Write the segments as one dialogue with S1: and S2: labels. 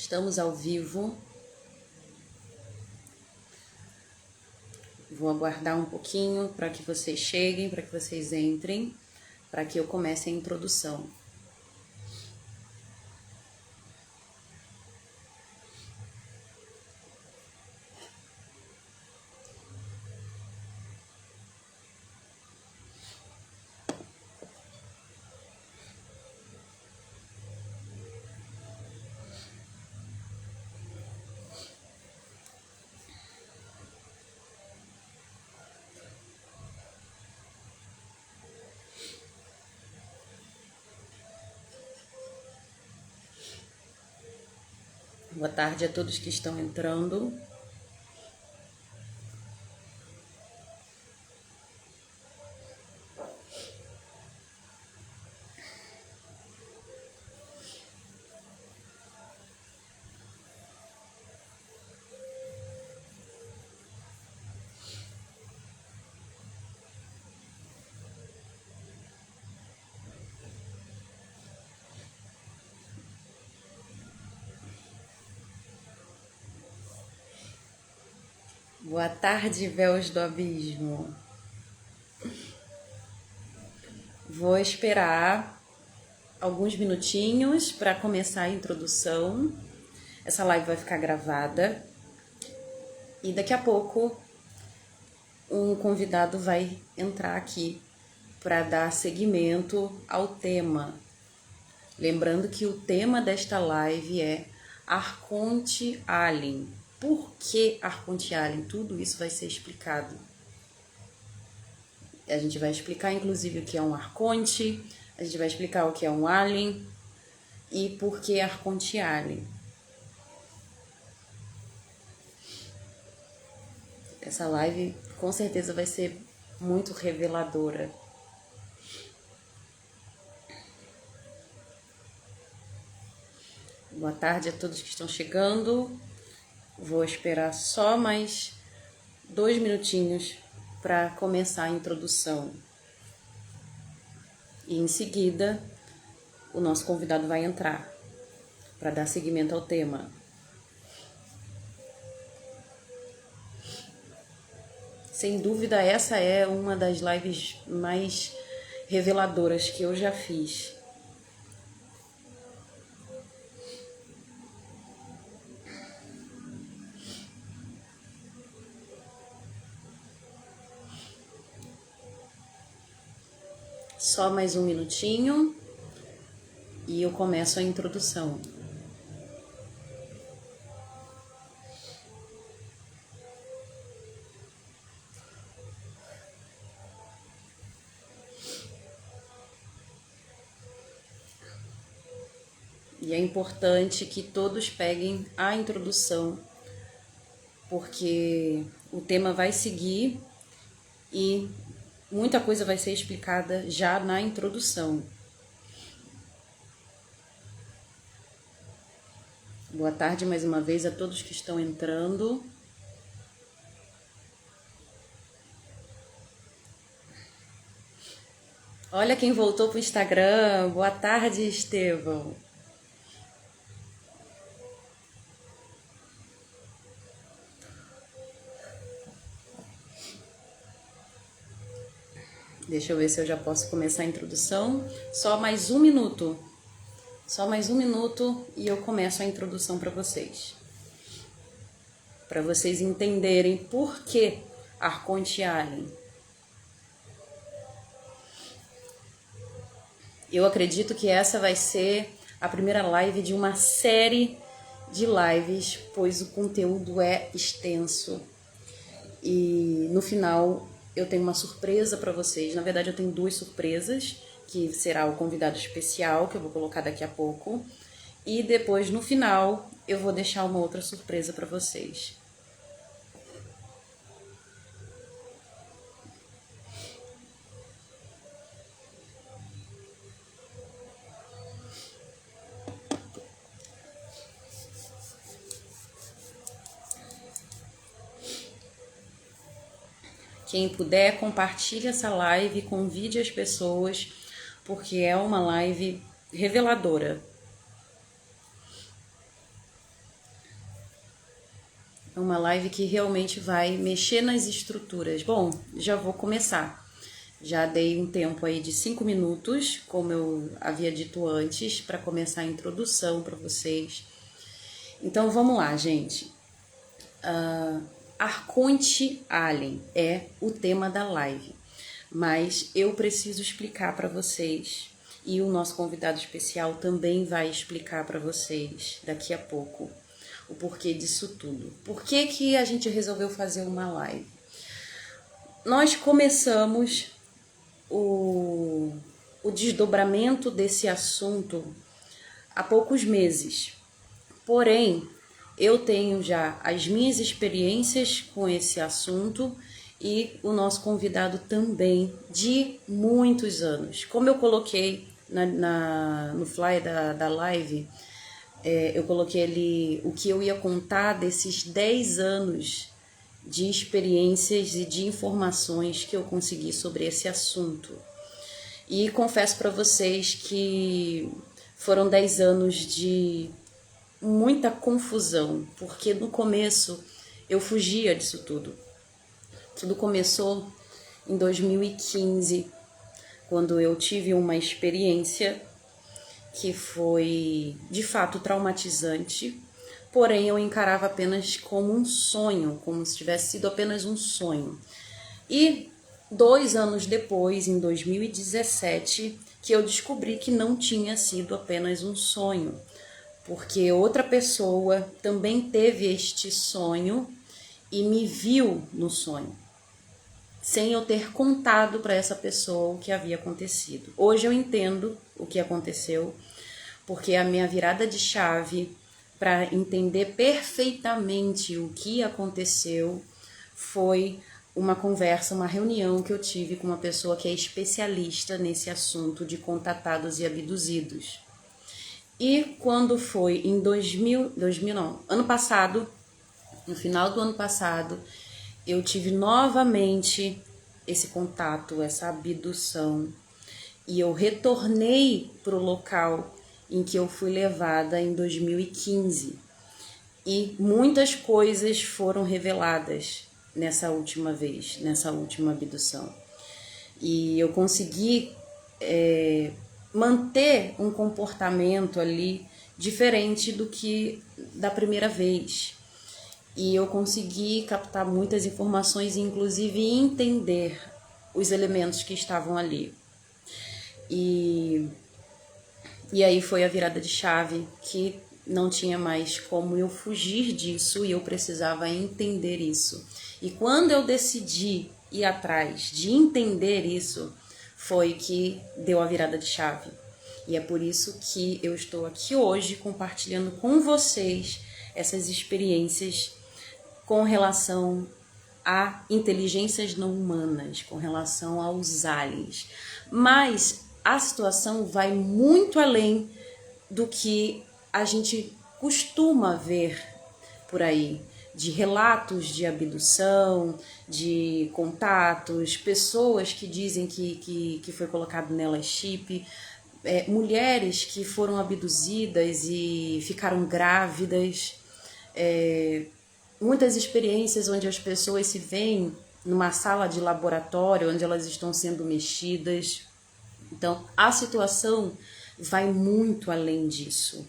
S1: Estamos ao vivo. Vou aguardar um pouquinho para que vocês cheguem, para que vocês entrem, para que eu comece a introdução. Boa tarde a todos que estão entrando. Boa tarde, véus do abismo. Vou esperar alguns minutinhos para começar a introdução. Essa live vai ficar gravada e daqui a pouco um convidado vai entrar aqui para dar seguimento ao tema. Lembrando que o tema desta live é Arconte Alien. Por que Arconte Alien? Tudo isso vai ser explicado. A gente vai explicar, inclusive, o que é um Arconte, a gente vai explicar o que é um Alien e por que Arconte Alien. Essa live, com certeza, vai ser muito reveladora. Boa tarde a todos que estão chegando. Vou esperar só mais 2 minutinhos para começar a introdução. E em seguida, o nosso convidado vai entrar para dar seguimento ao tema. Sem dúvida, essa é uma das lives mais reveladoras que eu já fiz. Só mais um minutinho e eu começo a introdução. E é importante que todos peguem a introdução, porque o tema vai seguir e muita coisa vai ser explicada já na introdução. Boa tarde mais uma vez a todos que estão entrando. Olha quem voltou para o Instagram. Boa tarde, Estevão. Deixa eu ver se eu já posso começar a introdução. Só mais um minuto. Só mais um minuto e eu começo a introdução para vocês. Para vocês entenderem por que Arconte Alien. Eu acredito que essa vai ser a primeira live de uma série de lives, pois o conteúdo é extenso. E no final eu tenho uma surpresa para vocês. Na verdade, eu tenho 2 surpresas, que será o convidado especial, que eu vou colocar daqui a pouco. E depois, no final, eu vou deixar uma outra surpresa para vocês. Quem puder, compartilhe essa live, convide as pessoas, porque é uma live reveladora. É uma live que realmente vai mexer nas estruturas. Bom, já vou começar. Já dei um tempo aí de 5 minutos, como eu havia dito antes, para começar a introdução para vocês. Então vamos lá, gente. Arconte Alien é o tema da live, mas eu preciso explicar para vocês, e o nosso convidado especial também vai explicar para vocês daqui a pouco o porquê disso tudo. Por que que a gente resolveu fazer uma live? Nós começamos o desdobramento desse assunto há poucos meses, porém eu tenho já as minhas experiências com esse assunto e o nosso convidado também de muitos anos. Como eu coloquei no flyer da live, eu coloquei ali o que eu ia contar desses 10 anos de experiências e de informações que eu consegui sobre esse assunto. E confesso para vocês que foram 10 anos de muita confusão, porque no começo eu fugia disso tudo. Tudo começou em 2015, quando eu tive uma experiência que foi de fato traumatizante, porém eu encarava apenas como um sonho, como se tivesse sido apenas um sonho. E 2 anos depois, em 2017, que eu descobri que não tinha sido apenas um sonho, porque outra pessoa também teve este sonho e me viu no sonho, sem eu ter contado para essa pessoa o que havia acontecido. Hoje eu entendo o que aconteceu, porque a minha virada de chave para entender perfeitamente o que aconteceu foi uma conversa, uma reunião que eu tive com uma pessoa que é especialista nesse assunto de contatados e abduzidos. E quando foi em ano passado, no final do ano passado, eu tive novamente esse contato, essa abdução, e eu retornei para o local em que eu fui levada em 2015. E muitas coisas foram reveladas nessa última vez, nessa última abdução. E eu consegui manter um comportamento ali diferente do que da primeira vez. E eu consegui captar muitas informações e inclusive entender os elementos que estavam ali. E aí foi a virada de chave, que não tinha mais como eu fugir disso e eu precisava entender isso. E quando eu decidi ir atrás de entender isso, foi que deu a virada de chave. E é por isso que eu estou aqui hoje compartilhando com vocês essas experiências com relação a inteligências não humanas, com relação aos aliens. Mas a situação vai muito além do que a gente costuma ver por aí, de relatos de abdução, de contatos, pessoas que dizem que foi colocado nelas chip, mulheres que foram abduzidas e ficaram grávidas, muitas experiências onde as pessoas se veem numa sala de laboratório, onde elas estão sendo mexidas. Então, a situação vai muito além disso.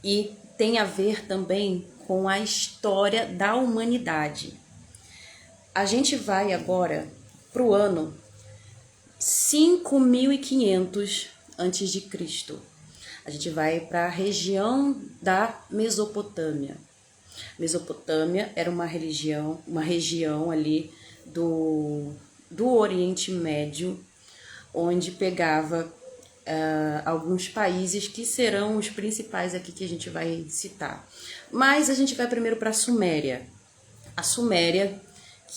S1: E tem a ver também com a história da humanidade. A gente vai agora para o ano 5500 a.C. A gente vai para a região da Mesopotâmia. Mesopotâmia era uma região ali do Oriente Médio, onde pegava alguns países que serão os principais aqui que a gente vai citar. Mas a gente vai primeiro para a Suméria. A Suméria,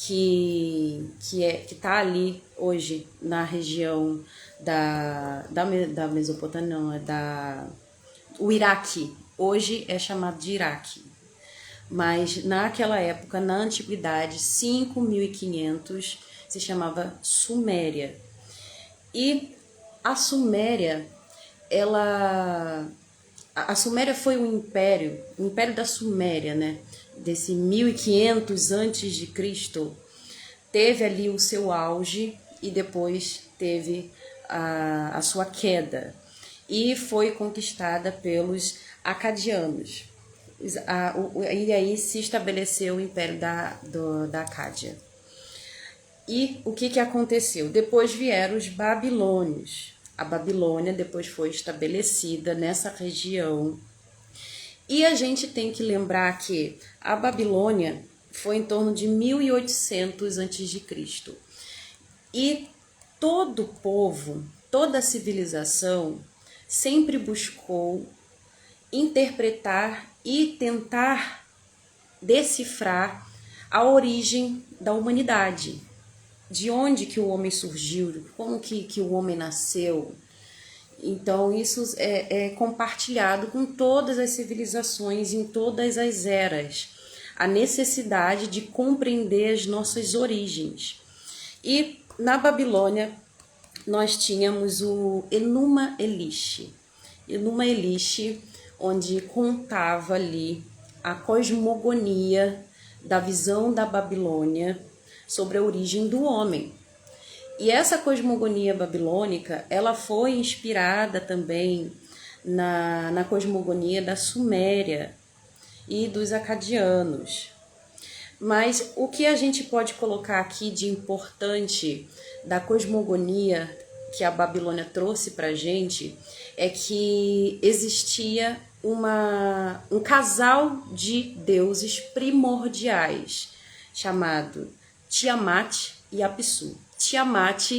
S1: que está ali hoje na região da Mesopotâmia, não, o Iraque. Hoje é chamado de Iraque. Mas naquela época, na antiguidade, 5500, se chamava Suméria. E a Suméria, ela A Suméria foi o Império da Suméria, né? Desse 1500 antes de Cristo, teve ali o seu auge e depois teve a sua queda. E foi conquistada pelos acadianos. E aí se estabeleceu o Império da Acádia. E o que aconteceu? Depois vieram os babilônios. A Babilônia depois foi estabelecida nessa região. E a gente tem que lembrar que a Babilônia foi em torno de 1800 a.C. E todo povo, toda civilização sempre buscou interpretar e tentar decifrar a origem da humanidade. De onde que o homem surgiu, como que o homem nasceu. Então isso é compartilhado com todas as civilizações, em todas as eras. A necessidade de compreender as nossas origens. E na Babilônia nós tínhamos o Enuma Elish. Enuma Elish, onde contava ali a cosmogonia da visão da Babilônia sobre a origem do homem. E essa cosmogonia babilônica, ela foi inspirada também na cosmogonia da Suméria e dos acadianos. Mas o que a gente pode colocar aqui de importante da cosmogonia que a Babilônia trouxe para a gente é que existia um casal de deuses primordiais chamado Tiamat e Apsu. Tiamat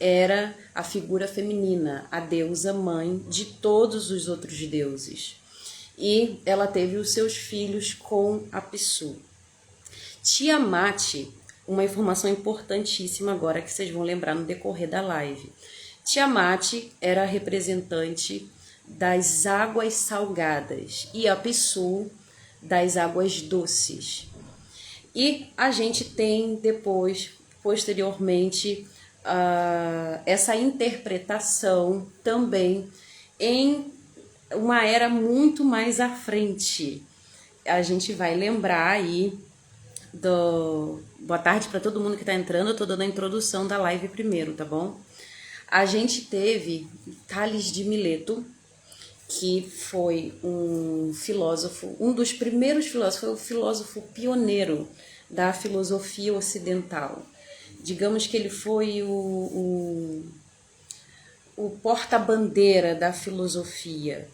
S1: era a figura feminina, a deusa mãe de todos os outros deuses. E ela teve os seus filhos com Apsu. Tiamat, uma informação importantíssima agora que vocês vão lembrar no decorrer da live. Tiamat era a representante das águas salgadas e Apsu das águas doces. E a gente tem depois, posteriormente, essa interpretação também em uma era muito mais à frente. A gente vai lembrar aí Boa tarde para todo mundo que está entrando, eu estou dando a introdução da live primeiro, tá bom? A gente teve Tales de Mileto, que foi um filósofo, um dos primeiros filósofos, foi o filósofo pioneiro da filosofia ocidental. Digamos que ele foi o porta-bandeira da filosofia.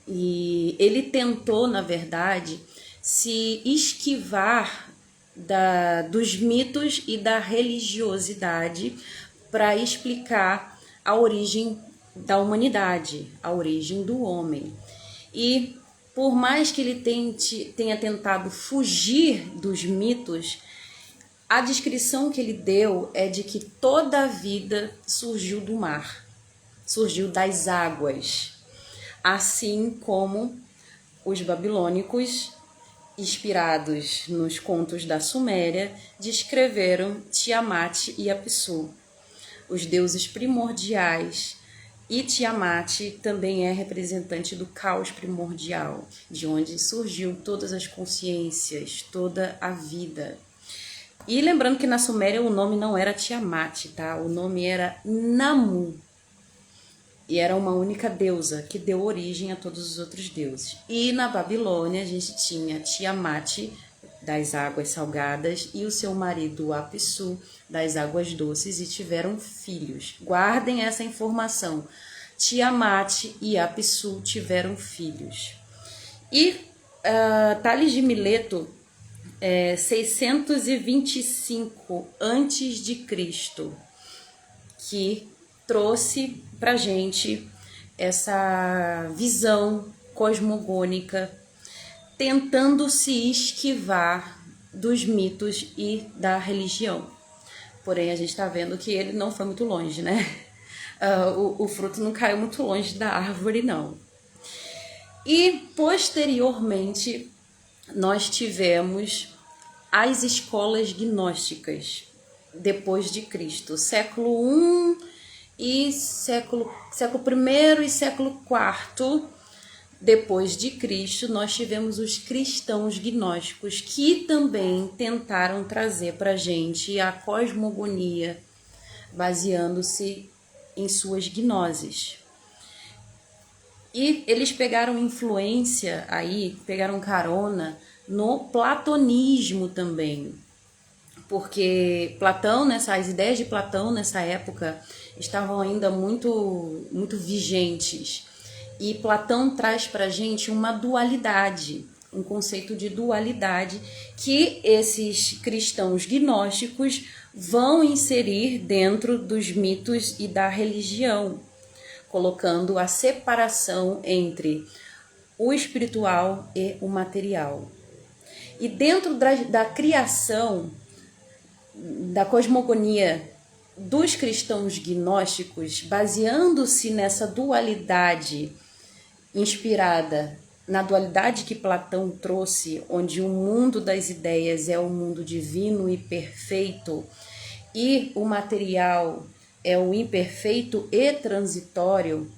S1: E ele tentou, na verdade, se esquivar dos mitos e da religiosidade para explicar a origem da humanidade, a origem do homem. E por mais que ele tenha tentado fugir dos mitos, a descrição que ele deu é de que toda a vida surgiu do mar, surgiu das águas, assim como os babilônicos, inspirados nos contos da Suméria, descreveram Tiamat e Apsu, os deuses primordiais. E Tiamat também é representante do caos primordial, de onde surgiu todas as consciências, toda a vida. E lembrando que na Suméria o nome não era Tiamat, tá? O nome era Namu. E era uma única deusa que deu origem a todos os outros deuses. E na Babilônia a gente tinha Tiamat, das águas salgadas, e o seu marido Apsu, das águas doces, e tiveram filhos. Guardem essa informação. Tiamat e Apsu tiveram filhos. E Tales de Mileto, 625 a.C., que trouxe pra gente essa visão cosmogônica, tentando se esquivar dos mitos e da religião. Porém, a gente está vendo que ele não foi muito longe, né? O fruto não caiu muito longe da árvore, não. E, posteriormente, nós tivemos as escolas gnósticas, depois de Cristo, século I e século I e século IV depois de Cristo, nós tivemos os cristãos gnósticos, que também tentaram trazer para a gente a cosmogonia, baseando-se em suas gnoses. E eles pegaram influência aí, pegaram carona no platonismo também, porque Platão, as ideias de Platão nessa época estavam ainda muito vigentes. E Platão traz para a gente uma dualidade, um conceito de dualidade que esses cristãos gnósticos vão inserir dentro dos mitos e da religião, colocando a separação entre o espiritual e o material. E dentro da criação, da cosmogonia dos cristãos gnósticos, baseando-se nessa dualidade inspirada na dualidade que Platão trouxe, onde o mundo das ideias é o mundo divino e perfeito e o material é o imperfeito e transitório,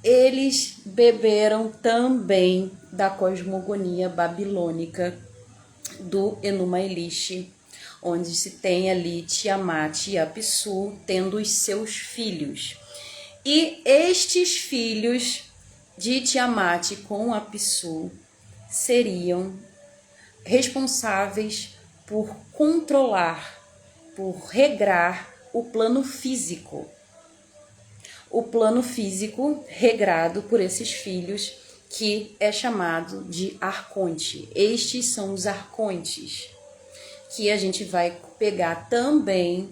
S1: eles beberam também da cosmogonia babilônica do Enuma Elish, onde se tem ali Tiamat e Apsu tendo os seus filhos. E estes filhos de Tiamat com Apsu seriam responsáveis por controlar, por regrar o plano físico. O plano físico regrado por esses filhos, que é chamado de arconte. Estes são os arcontes, que a gente vai pegar também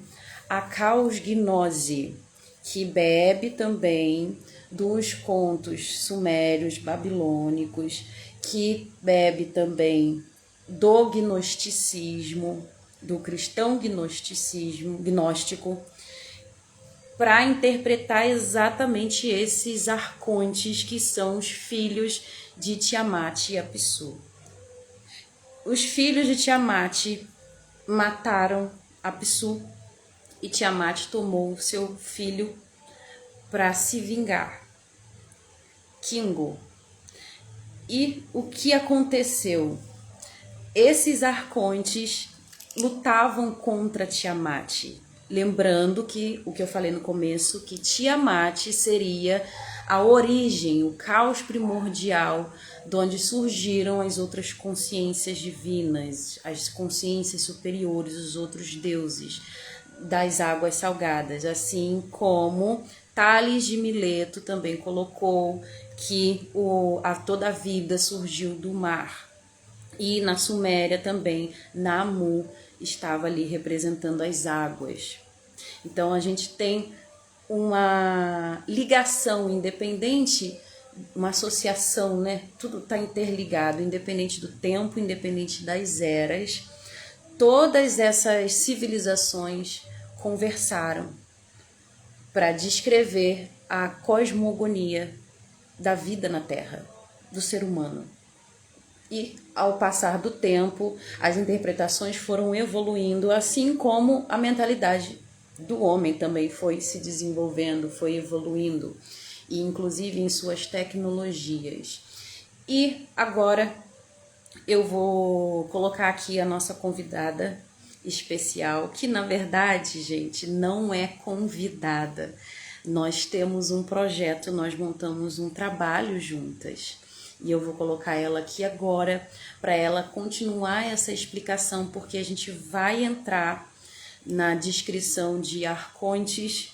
S1: a caosgnose, que bebe também dos contos sumérios, babilônicos, que bebe também do gnosticismo, do cristão gnóstico, para interpretar exatamente esses arcontes que são os filhos de Tiamat e Apsu. Os filhos de Tiamat mataram Apsu e Tiamat tomou seu filho para se vingar, Kingu. E o que aconteceu? Esses arcontes lutavam contra Tiamat. Lembrando que o que eu falei no começo, que Tiamat seria a origem, o caos primordial, de onde surgiram as outras consciências divinas, as consciências superiores, os outros deuses das águas salgadas, assim como Tales de Mileto também colocou que toda a vida surgiu do mar. E na Suméria também, Namu estava ali representando as águas. Então a gente tem uma ligação independente, uma associação, né? Tudo está interligado, independente do tempo, independente das eras. Todas essas civilizações conversaram para descrever a cosmogonia da vida na Terra, do ser humano. E ao passar do tempo, as interpretações foram evoluindo, assim como a mentalidade do homem também foi se desenvolvendo, foi evoluindo, e inclusive em suas tecnologias. E agora eu vou colocar aqui a nossa convidada especial, que na verdade, gente, não é convidada. Nós temos um projeto, nós montamos um trabalho juntas. E eu vou colocar ela aqui agora para ela continuar essa explicação, porque a gente vai entrar na descrição de arcontes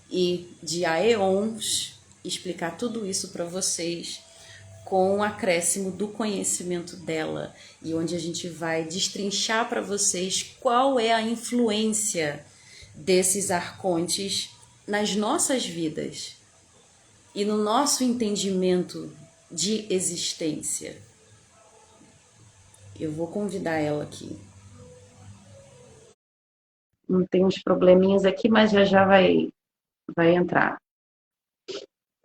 S1: e de aeons, explicar tudo isso para vocês com o acréscimo do conhecimento dela, e onde a gente vai destrinchar para vocês qual é a influência desses arcontes nas nossas vidas e no nosso entendimento de existência. Eu vou convidar ela aqui. Não tem uns probleminhas aqui, mas já vai entrar.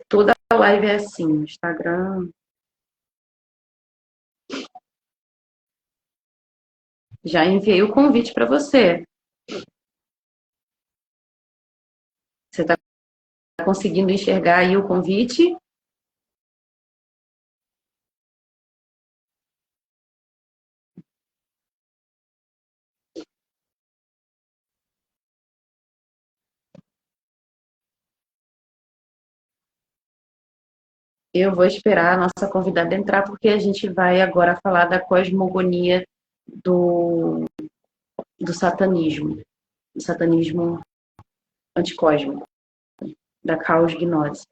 S1: Toda live é assim, Instagram. Já enviei o convite para você. Você está conseguindo enxergar aí o convite? Eu vou esperar a nossa convidada entrar, porque a gente vai agora falar da cosmogonia do, do satanismo anticósmico, da caos gnose.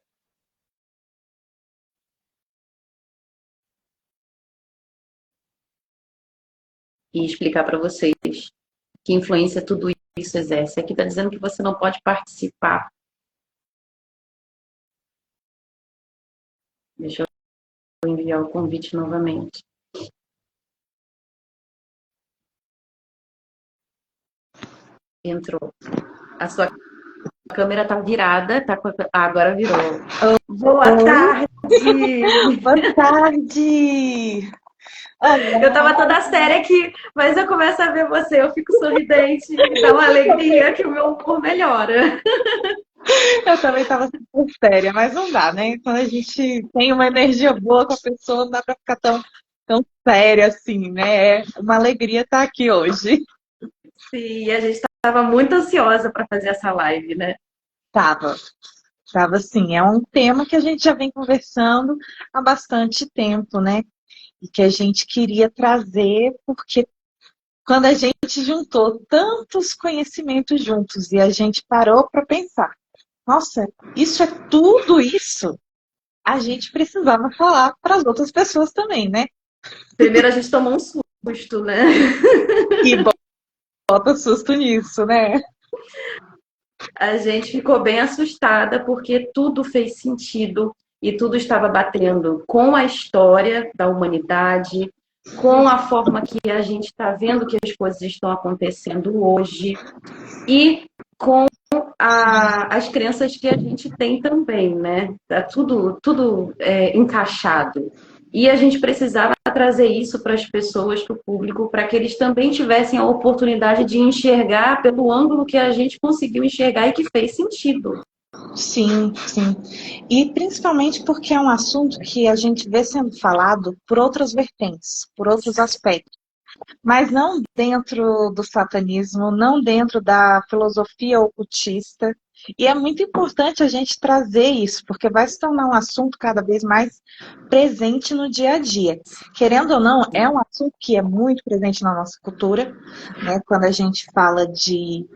S1: E explicar para vocês que influência tudo isso exerce. Aqui está dizendo que você não pode participar. Deixa eu enviar o convite novamente. Entrou. A sua câmera está virada, tá com agora virou.
S2: Boa tarde!
S3: Boa tarde!
S1: Eu tava toda séria aqui, mas eu começo a ver você, eu fico sorridente, me dá uma alegria que o meu humor melhora.
S3: Eu também estava super séria, mas não dá, né? Quando a gente tem uma energia boa com a pessoa, não dá para ficar tão séria assim, né? É uma alegria estar aqui hoje.
S1: Sim, a gente estava muito ansiosa para fazer essa live, né?
S3: Tava sim. É um tema que a gente já vem conversando há bastante tempo, né? E que a gente queria trazer, porque quando a gente juntou tantos conhecimentos juntos e a gente parou para pensar, nossa, isso é tudo isso? A gente precisava falar para as outras pessoas também, né?
S1: Primeiro a gente tomou um susto, né?
S3: E bota susto nisso, né?
S1: A gente ficou bem assustada porque tudo fez sentido e tudo estava batendo com a história da humanidade, com a forma que a gente está vendo que as coisas estão acontecendo hoje e com as crenças que a gente tem também, né? Tá tudo encaixado. E a gente precisava trazer isso para as pessoas, para o público, para que eles também tivessem a oportunidade de enxergar pelo ângulo que a gente conseguiu enxergar e que fez sentido.
S3: Sim, sim. E principalmente porque é um assunto que a gente vê sendo falado por outras vertentes, por outros aspectos. Mas não dentro do satanismo, não dentro da filosofia ocultista. E é muito importante a gente trazer isso, porque vai se tornar um assunto cada vez mais presente no dia a dia. Querendo ou não, é um assunto que é muito presente na nossa cultura, né? Quando a gente fala de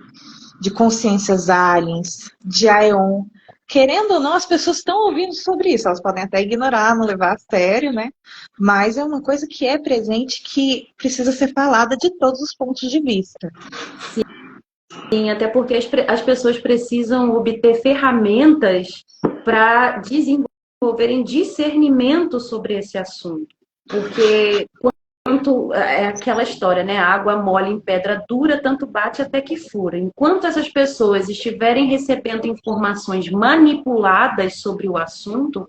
S3: consciências aliens, de Aeon. Querendo ou não, as pessoas estão ouvindo sobre isso. Elas podem até ignorar, não levar a sério, né? Mas é uma coisa que é presente, que precisa ser falada de todos os pontos de vista.
S1: Sim, até porque as pessoas precisam obter ferramentas para desenvolverem discernimento sobre esse assunto. Porque é aquela história, né? Água mole em pedra dura, tanto bate até que fura. Enquanto essas pessoas estiverem recebendo informações manipuladas sobre o assunto,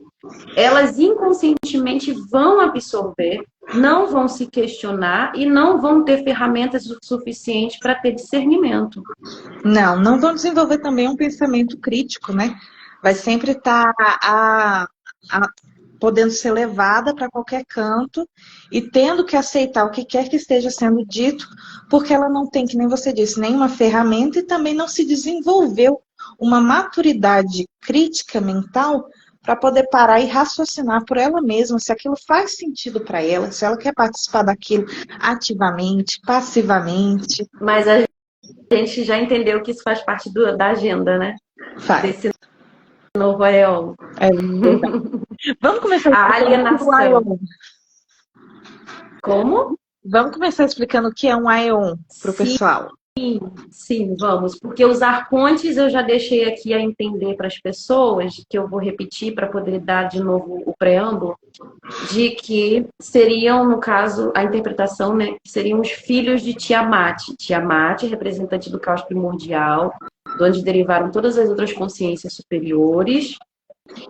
S1: elas inconscientemente vão absorver, não vão se questionar e não vão ter ferramentas o suficiente para ter discernimento.
S3: Não vão desenvolver também um pensamento crítico, né? Vai sempre estar podendo ser levada para qualquer canto e tendo que aceitar o que quer que esteja sendo dito, porque ela não tem, que nem você disse, nenhuma ferramenta e também não se desenvolveu uma maturidade crítica mental para poder parar e raciocinar por ela mesma se aquilo faz sentido para ela, se ela quer participar daquilo ativamente, passivamente.
S1: Mas a gente já entendeu que isso faz parte da agenda, né?
S3: Faz.
S1: Desse novo Aeon.
S3: É verdade. Vamos começar
S1: A alienação.
S3: Como? Vamos começar explicando o que é um Aeon para o pessoal.
S1: Sim, vamos. Porque os arcontes eu já deixei aqui a entender para as pessoas, que eu vou repetir para poder dar de novo o preâmbulo, de que seriam, no caso, a interpretação, né, seriam os filhos de Tiamat. Tiamat, representante do caos primordial, de onde derivaram todas as outras consciências superiores,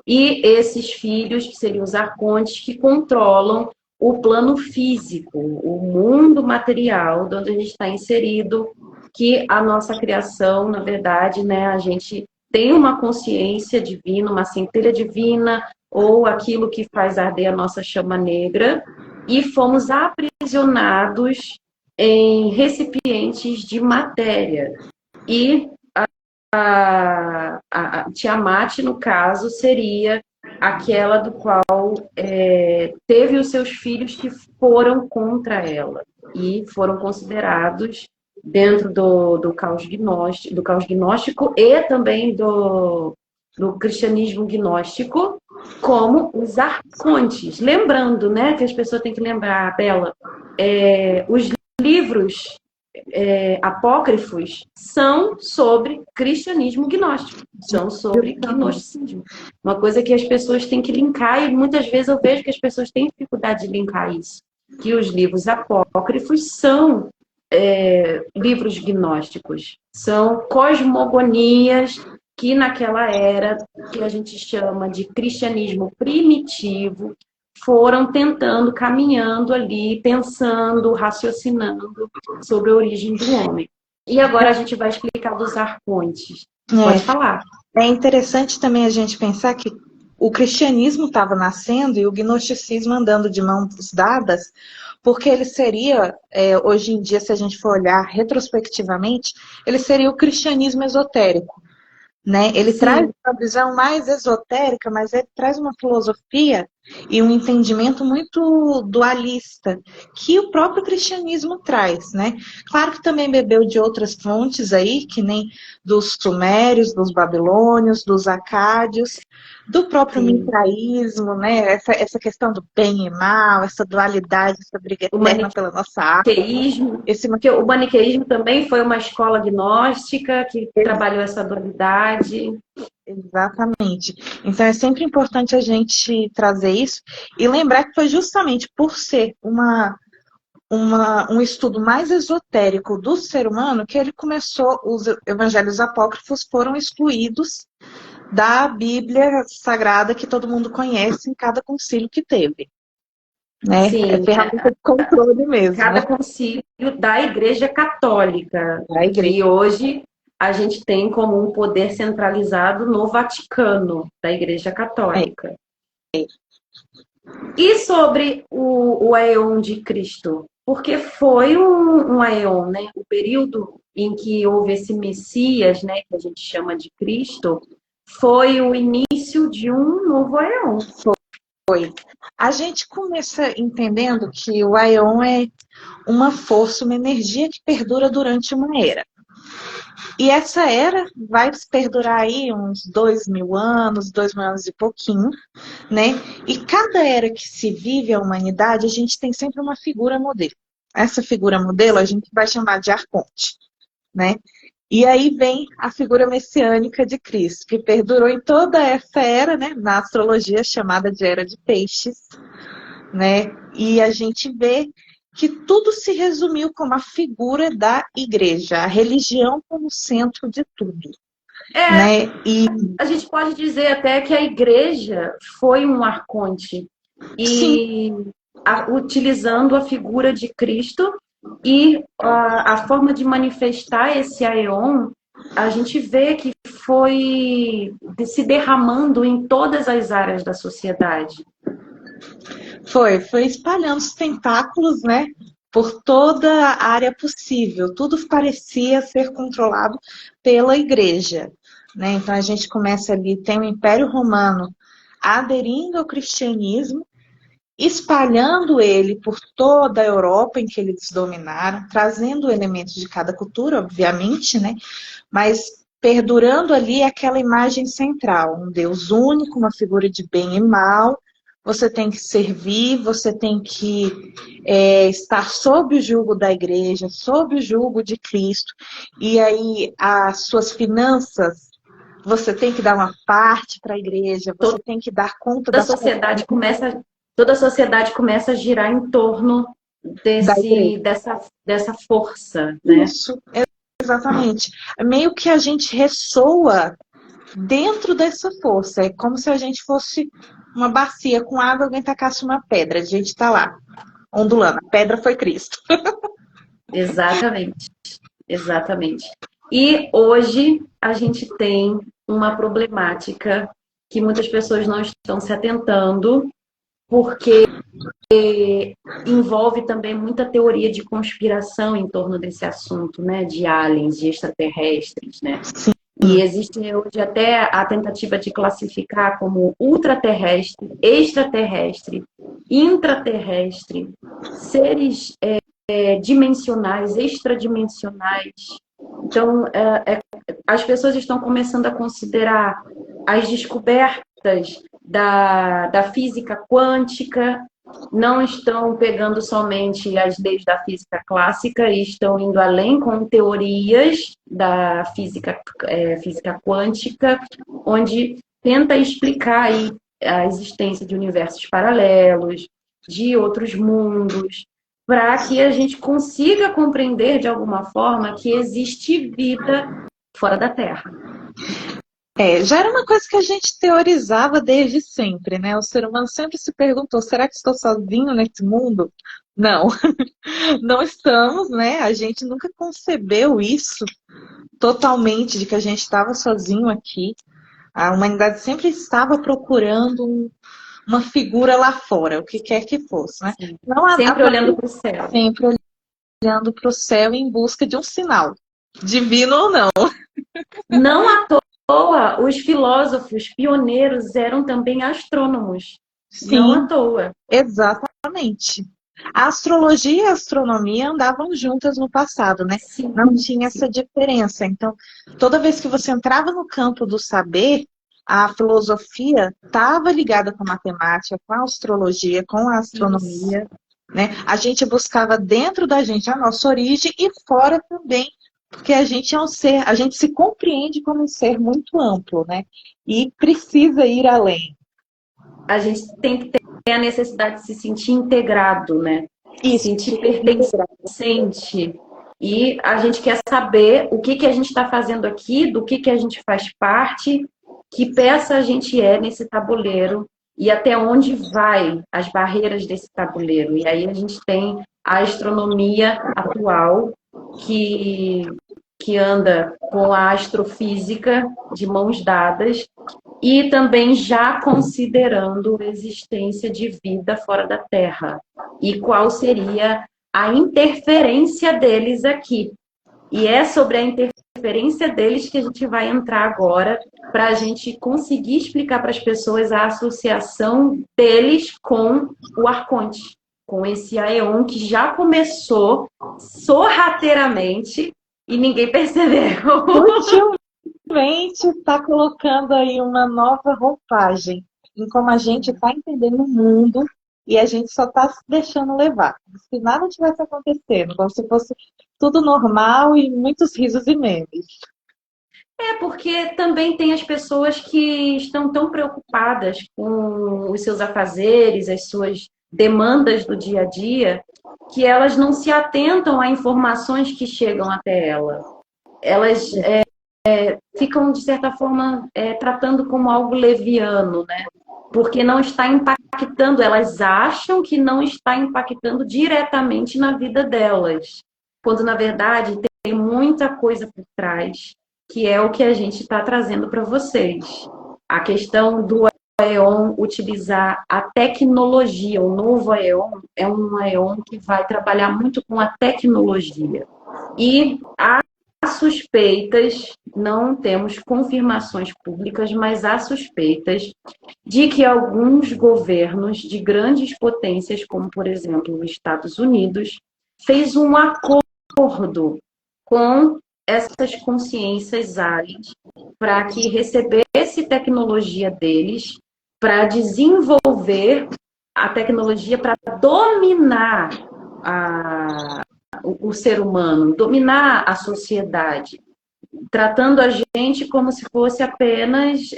S1: e esses filhos, que seriam os arcontes, que controlam o plano físico, o mundo material, de onde a gente está inserido, que a nossa criação, na verdade, né, a gente tem uma consciência divina, uma centelha divina, ou aquilo que faz arder a nossa chama negra, e fomos aprisionados em recipientes de matéria. E a Tiamat, no caso, seria aquela do qual teve os seus filhos que foram contra ela e foram considerados dentro do caos gnóstico e também do cristianismo gnóstico como os arcontes. Lembrando, né, que as pessoas têm que lembrar, Bela, os livros apócrifos são sobre cristianismo gnóstico, são sobre gnosticismo. Uma coisa que as pessoas têm que linkar, e muitas vezes eu vejo que as pessoas têm dificuldade de linkar isso, que os livros apócrifos são livros gnósticos, são cosmogonias que naquela era, que a gente chama de cristianismo primitivo, foram tentando, caminhando ali, pensando, raciocinando sobre a origem do homem. E agora a gente vai explicar dos arcontes. Pode falar.
S3: É interessante também a gente pensar que o cristianismo estava nascendo e o gnosticismo andando de mãos dadas, porque ele seria, hoje em dia, se a gente for olhar retrospectivamente, ele seria o cristianismo esotérico. Né? Ele traz uma visão mais esotérica, mas ele traz uma filosofia e um entendimento muito dualista, que o próprio cristianismo traz, né? Claro que também bebeu de outras fontes aí, que nem dos sumérios, dos babilônios, dos acádios, do próprio mitraísmo, né? Essa questão do bem e mal, essa dualidade, essa briga eterna pela nossa alma.
S1: Porque o maniqueísmo também foi uma escola gnóstica que trabalhou essa dualidade.
S3: Exatamente. Então é sempre importante a gente trazer isso e lembrar que foi justamente por ser um estudo mais esotérico do ser humano que ele começou, os evangelhos apócrifos foram excluídos da Bíblia Sagrada que todo mundo conhece em cada concílio que teve. Né?
S1: Sim,
S3: é ferramenta de controle mesmo.
S1: Cada concílio da Igreja Católica. E hoje a gente tem como um poder centralizado no Vaticano, da Igreja Católica. E sobre o Aeon de Cristo? Porque foi um Aeon, né? O período em que houve esse Messias, né, que a gente chama de Cristo, foi o início de um novo Aeon.
S3: Foi. A gente começa entendendo que o Aeon é uma força, uma energia que perdura durante uma era. E essa era vai perdurar aí uns 2.000 anos, 2.000 anos e pouquinho, né? E cada era que se vive a humanidade, a gente tem sempre uma figura modelo. Essa figura modelo a gente vai chamar de arconte, né? E aí vem a figura messiânica de Cristo, que perdurou em toda essa era, né? Na astrologia chamada de Era de Peixes, né? E a gente vê que tudo se resumiu como a figura da igreja, a religião como centro de tudo. Né? E
S1: a gente pode dizer até que a igreja foi um arconte. E utilizando a figura de Cristo e a forma de manifestar esse Aeon, a gente vê que foi se derramando em todas as áreas da sociedade.
S3: Foi espalhando os tentáculos, né, por toda a área possível. Tudo parecia ser controlado pela igreja, né? Então a gente começa ali, tem o Império Romano aderindo ao cristianismo, espalhando ele por toda a Europa em que eles dominaram, trazendo elementos de cada cultura, obviamente, né? Mas perdurando ali aquela imagem central, um Deus único, uma figura de bem e mal. Você tem que servir, você tem que estar sob o jugo da igreja, sob o jugo de Cristo. E aí as suas finanças, você tem que dar uma parte para a igreja, você tem que dar conta da
S1: sociedade. Toda a sociedade começa a girar em torno dessa força. Né?
S3: Isso, exatamente. Meio que a gente ressoa dentro dessa força. É como se a gente fosse uma bacia com água, alguém tacasse uma pedra. A gente está lá, ondulando. A pedra foi Cristo.
S1: Exatamente. Exatamente. E hoje a gente tem uma problemática que muitas pessoas não estão se atentando, porque envolve também muita teoria de conspiração em torno desse assunto, né? De aliens, de extraterrestres, né?
S3: Sim.
S2: E existe hoje até a tentativa de classificar como ultraterrestre, extraterrestre, intraterrestre, seres dimensionais, extradimensionais. Então, as pessoas estão começando a considerar as descobertas da física quântica, não estão pegando somente as leis da física clássica e estão indo além com teorias da física quântica, onde tenta explicar aí a existência de universos paralelos, de outros mundos, para que a gente consiga compreender de alguma forma que existe vida fora da Terra.
S3: Já era uma coisa que a gente teorizava desde sempre, né? O ser humano sempre se perguntou, será que estou sozinho nesse mundo? Não, não estamos, né? A gente nunca concebeu isso totalmente, de que a gente estava sozinho aqui. A humanidade sempre estava procurando uma figura lá fora, o que quer que fosse, né?
S2: Não sempre olhando para o céu.
S3: Sempre olhando para o céu em busca de um sinal, divino ou não.
S2: Não à toa, os filósofos pioneiros eram também astrônomos.
S3: Sim,
S2: não à toa.
S3: Exatamente. A astrologia e a astronomia andavam juntas no passado, né?
S2: Sim,
S3: não tinha essa diferença. Então, toda vez que você entrava no campo do saber, a filosofia estava ligada com a matemática, com a astrologia, com a astronomia, né? A gente buscava dentro da gente a nossa origem e fora também, porque a gente é um ser, a gente se compreende como um ser muito amplo, né? E precisa ir além.
S2: A gente tem que ter a necessidade de se sentir integrado, né? Isso. Sentir pertencente. E a gente quer saber o que a gente está fazendo aqui, do que a gente faz parte, que peça a gente é nesse tabuleiro e até onde vai as barreiras desse tabuleiro. E aí a gente tem a astronomia atual, que anda com a astrofísica de mãos dadas e também já considerando a existência de vida fora da Terra e qual seria a interferência deles aqui. E é sobre a interferência deles que a gente vai entrar agora para a gente conseguir explicar para as pessoas a associação deles com o Arconte, com esse Aeon que já começou sorrateiramente e ninguém percebeu.
S3: Sutilmente está colocando aí uma nova roupagem em como a gente está entendendo o mundo e a gente só está se deixando levar. Se nada tivesse acontecendo, como se fosse tudo normal e muitos risos e memes.
S2: Porque também tem as pessoas que estão tão preocupadas com os seus afazeres, as suas demandas do dia a dia, que elas não se atentam a informações que chegam até ela. Elas ficam, de certa forma, tratando como algo leviano, né? Porque não está impactando, elas acham que não está impactando diretamente na vida delas, quando, na verdade, tem muita coisa por trás, que é o que a gente está trazendo para vocês. A questão do Aeon utilizar a tecnologia, o novo Aeon é um Aeon que vai trabalhar muito com a tecnologia. E há suspeitas, não temos confirmações públicas, mas há suspeitas de que alguns governos de grandes potências, como, por exemplo, os Estados Unidos, fez um acordo com essas consciências aliens para que recebesse tecnologia deles para desenvolver a tecnologia para dominar o ser humano, dominar a sociedade, tratando a gente como se fosse apenas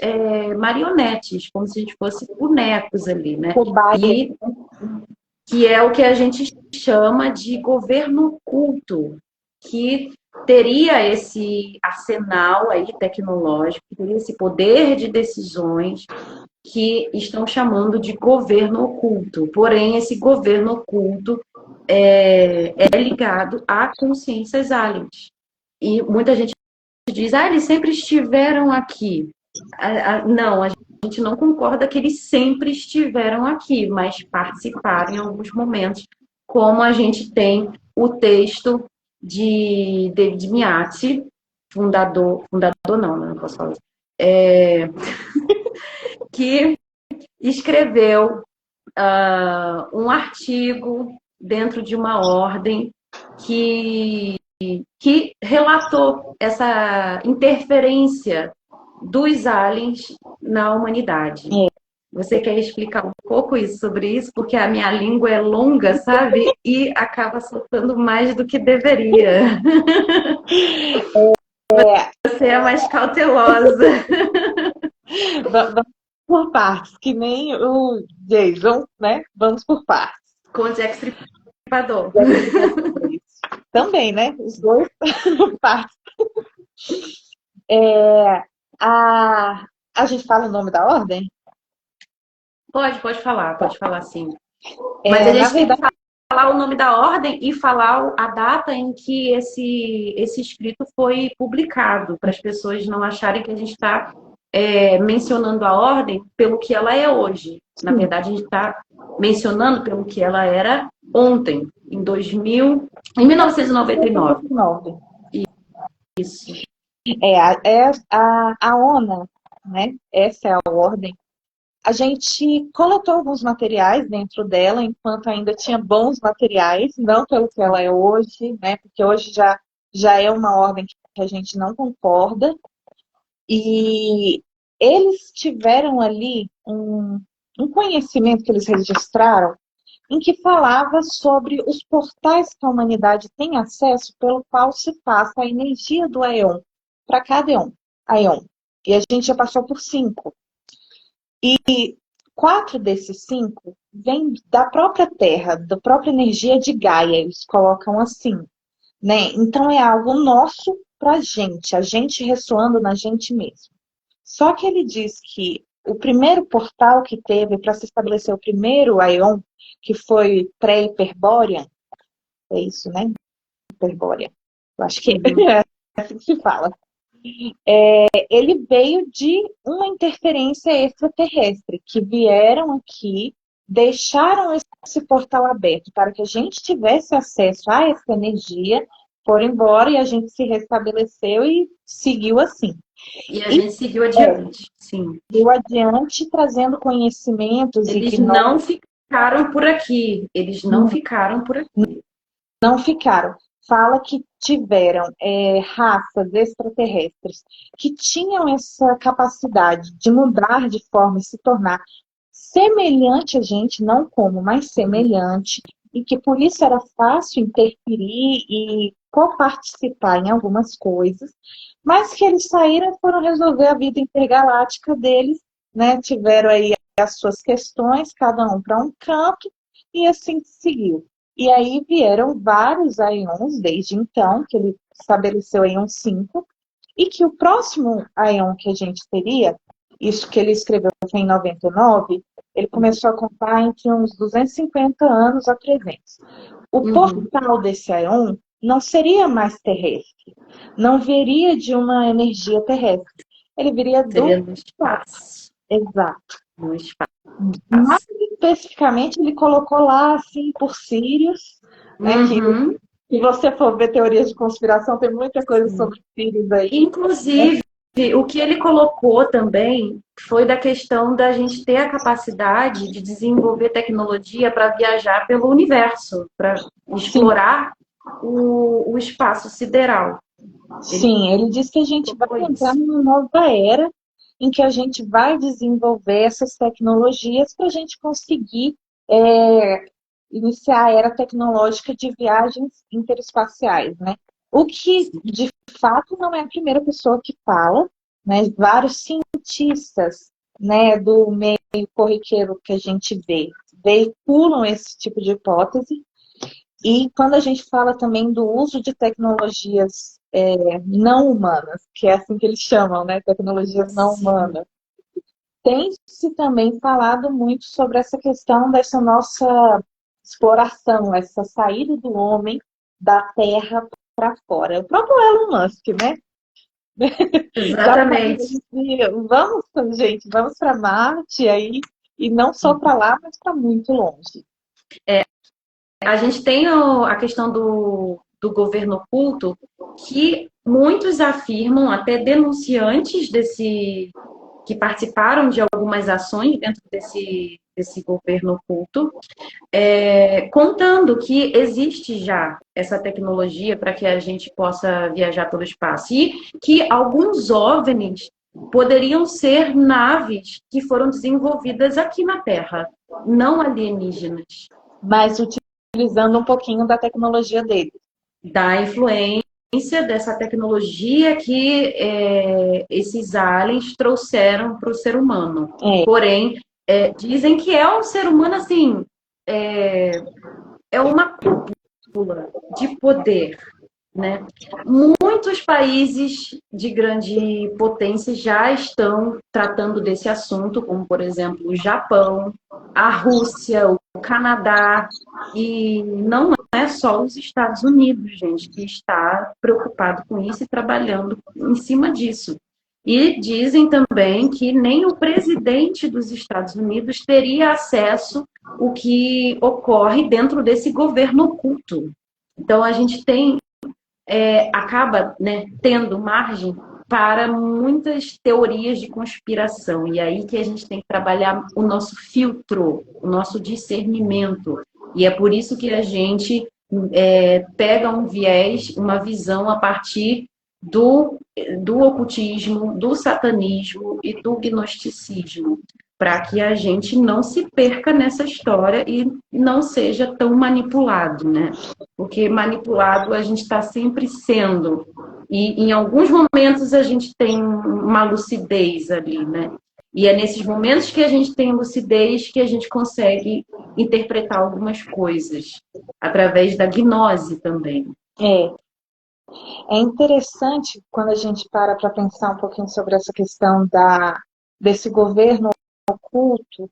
S2: marionetes, como se a gente fosse bonecos ali, né? E que é o que a gente chama de governo oculto, que teria esse arsenal aí tecnológico, teria esse poder de decisões que estão chamando de governo oculto. Porém, esse governo oculto é ligado a consciências aliens. E muita gente diz, eles sempre estiveram aqui. Não, a gente não concorda que eles sempre estiveram aqui, mas participaram em alguns momentos, como a gente tem o texto de David Miatti, fundador não, né? posso falar isso, que escreveu um artigo dentro de uma ordem que relatou essa interferência dos aliens na humanidade. Você quer explicar um pouco sobre isso? Porque a minha língua é longa, sabe? E acaba soltando mais do que deveria. Você é mais cautelosa.
S3: Vamos por partes, que nem o Jason, né? Vamos por partes.
S2: Com o Jack Stripador.
S3: Também, né? Os dois partes. A gente fala o nome da ordem?
S2: Pode falar sim. Mas a gente tem que falar o nome da ordem e falar a data em que esse escrito foi publicado, para as pessoas não acharem que a gente está mencionando a ordem pelo que ela é hoje. Na verdade, a gente está mencionando pelo que ela era ontem, em 1999. Isso.
S3: A ONA, né? Essa é a ordem. A gente coletou alguns materiais dentro dela, enquanto ainda tinha bons materiais, não pelo que ela é hoje, né? Porque hoje já é uma ordem que a gente não concorda. E eles tiveram ali um conhecimento que eles registraram em que falava sobre os portais que a humanidade tem acesso, pelo qual se passa a energia do Aeon para cada Aeon. E a gente já passou por 5. E 4 desses 5 vêm da própria Terra, da própria energia de Gaia, eles colocam assim, né? Então é algo nosso pra gente, a gente ressoando na gente mesmo. Só que ele diz que o primeiro portal que teve para se estabelecer o primeiro Aeon, que foi pré-Hyperborean, é isso, né? Hyperborean. Eu acho que é assim que se fala. Ele veio de uma interferência extraterrestre, que vieram aqui, deixaram esse portal aberto para que a gente tivesse acesso a essa energia, foram embora e a gente se restabeleceu e seguiu assim.
S2: E a gente seguiu adiante, sim.
S3: Seguiu adiante trazendo conhecimentos.
S2: Eles não ficaram por aqui, não
S3: ficaram. Fala que tiveram raças extraterrestres que tinham essa capacidade de mudar de forma e se tornar semelhante a gente, não como, mas semelhante, e que por isso era fácil interferir e coparticipar em algumas coisas, mas que eles saíram e foram resolver a vida intergaláctica deles, né? Tiveram aí as suas questões, cada um para um canto, e assim seguiu. E aí vieram vários Aeons desde então, que ele estabeleceu Aeon 5, e que o próximo Aeon que a gente teria, isso que ele escreveu em 99, ele começou a contar entre uns 250 anos a 300. O portal desse Aeon não seria mais terrestre, não viria de uma energia terrestre, ele viria do
S2: espaço.
S3: Exato.
S2: No espaço.
S3: Mais especificamente, ele colocou lá, assim, por Sirius, né, que se você for ver teorias de conspiração, tem muita coisa sobre Sirius aí.
S2: Inclusive, o que ele colocou também foi da questão da gente ter a capacidade de desenvolver tecnologia para viajar pelo universo, para explorar o espaço sideral.
S3: Sim, ele diz que a gente vai entrar numa nova era em que a gente vai desenvolver essas tecnologias para a gente conseguir iniciar a era tecnológica de viagens interespaciais, né? O que, de fato, não é a primeira pessoa que fala, né? Vários cientistas, né, do meio corriqueiro que a gente vê, veiculam esse tipo de hipótese. E quando a gente fala também do uso de tecnologias não humanas, que é assim que eles chamam, né? Tecnologias não humanas. Tem-se também falado muito sobre essa questão dessa nossa exploração, essa saída do homem da Terra para fora. O próprio Elon Musk, né?
S2: Exatamente.
S3: Vamos para Marte aí, e não só para lá, mas para muito longe.
S2: A gente tem a questão do governo oculto, que muitos afirmam, até denunciantes que participaram de algumas ações dentro desse governo oculto, contando que existe já essa tecnologia para que a gente possa viajar pelo espaço e que alguns OVNIs poderiam ser naves que foram desenvolvidas aqui na Terra, não alienígenas.
S3: Mas utilizando um pouquinho da tecnologia dele.
S2: Da influência dessa tecnologia que esses aliens trouxeram para o ser humano. Porém, dizem que é um ser humano assim, é uma cúpula de poder, né? Muitos países de grande potência já estão tratando desse assunto, como por exemplo o Japão, a Rússia, o Canadá, e não é só os Estados Unidos, gente, que está preocupado com isso e trabalhando em cima disso. E dizem também que nem o presidente dos Estados Unidos teria acesso ao que ocorre dentro desse governo oculto. Então, a gente acaba, né, tendo margem para muitas teorias de conspiração. E aí que a gente tem que trabalhar o nosso filtro, o nosso discernimento. E é por isso que a gente pega um viés, uma visão a partir do ocultismo, do satanismo e do gnosticismo, para que a gente não se perca nessa história e não seja tão manipulado, né? Porque manipulado a gente está sempre sendo. E em alguns momentos a gente tem uma lucidez ali, né? E é nesses momentos que a gente tem lucidez que a gente consegue interpretar algumas coisas, através da gnose também.
S3: É interessante quando a gente para pensar um pouquinho sobre essa questão desse governo oculto,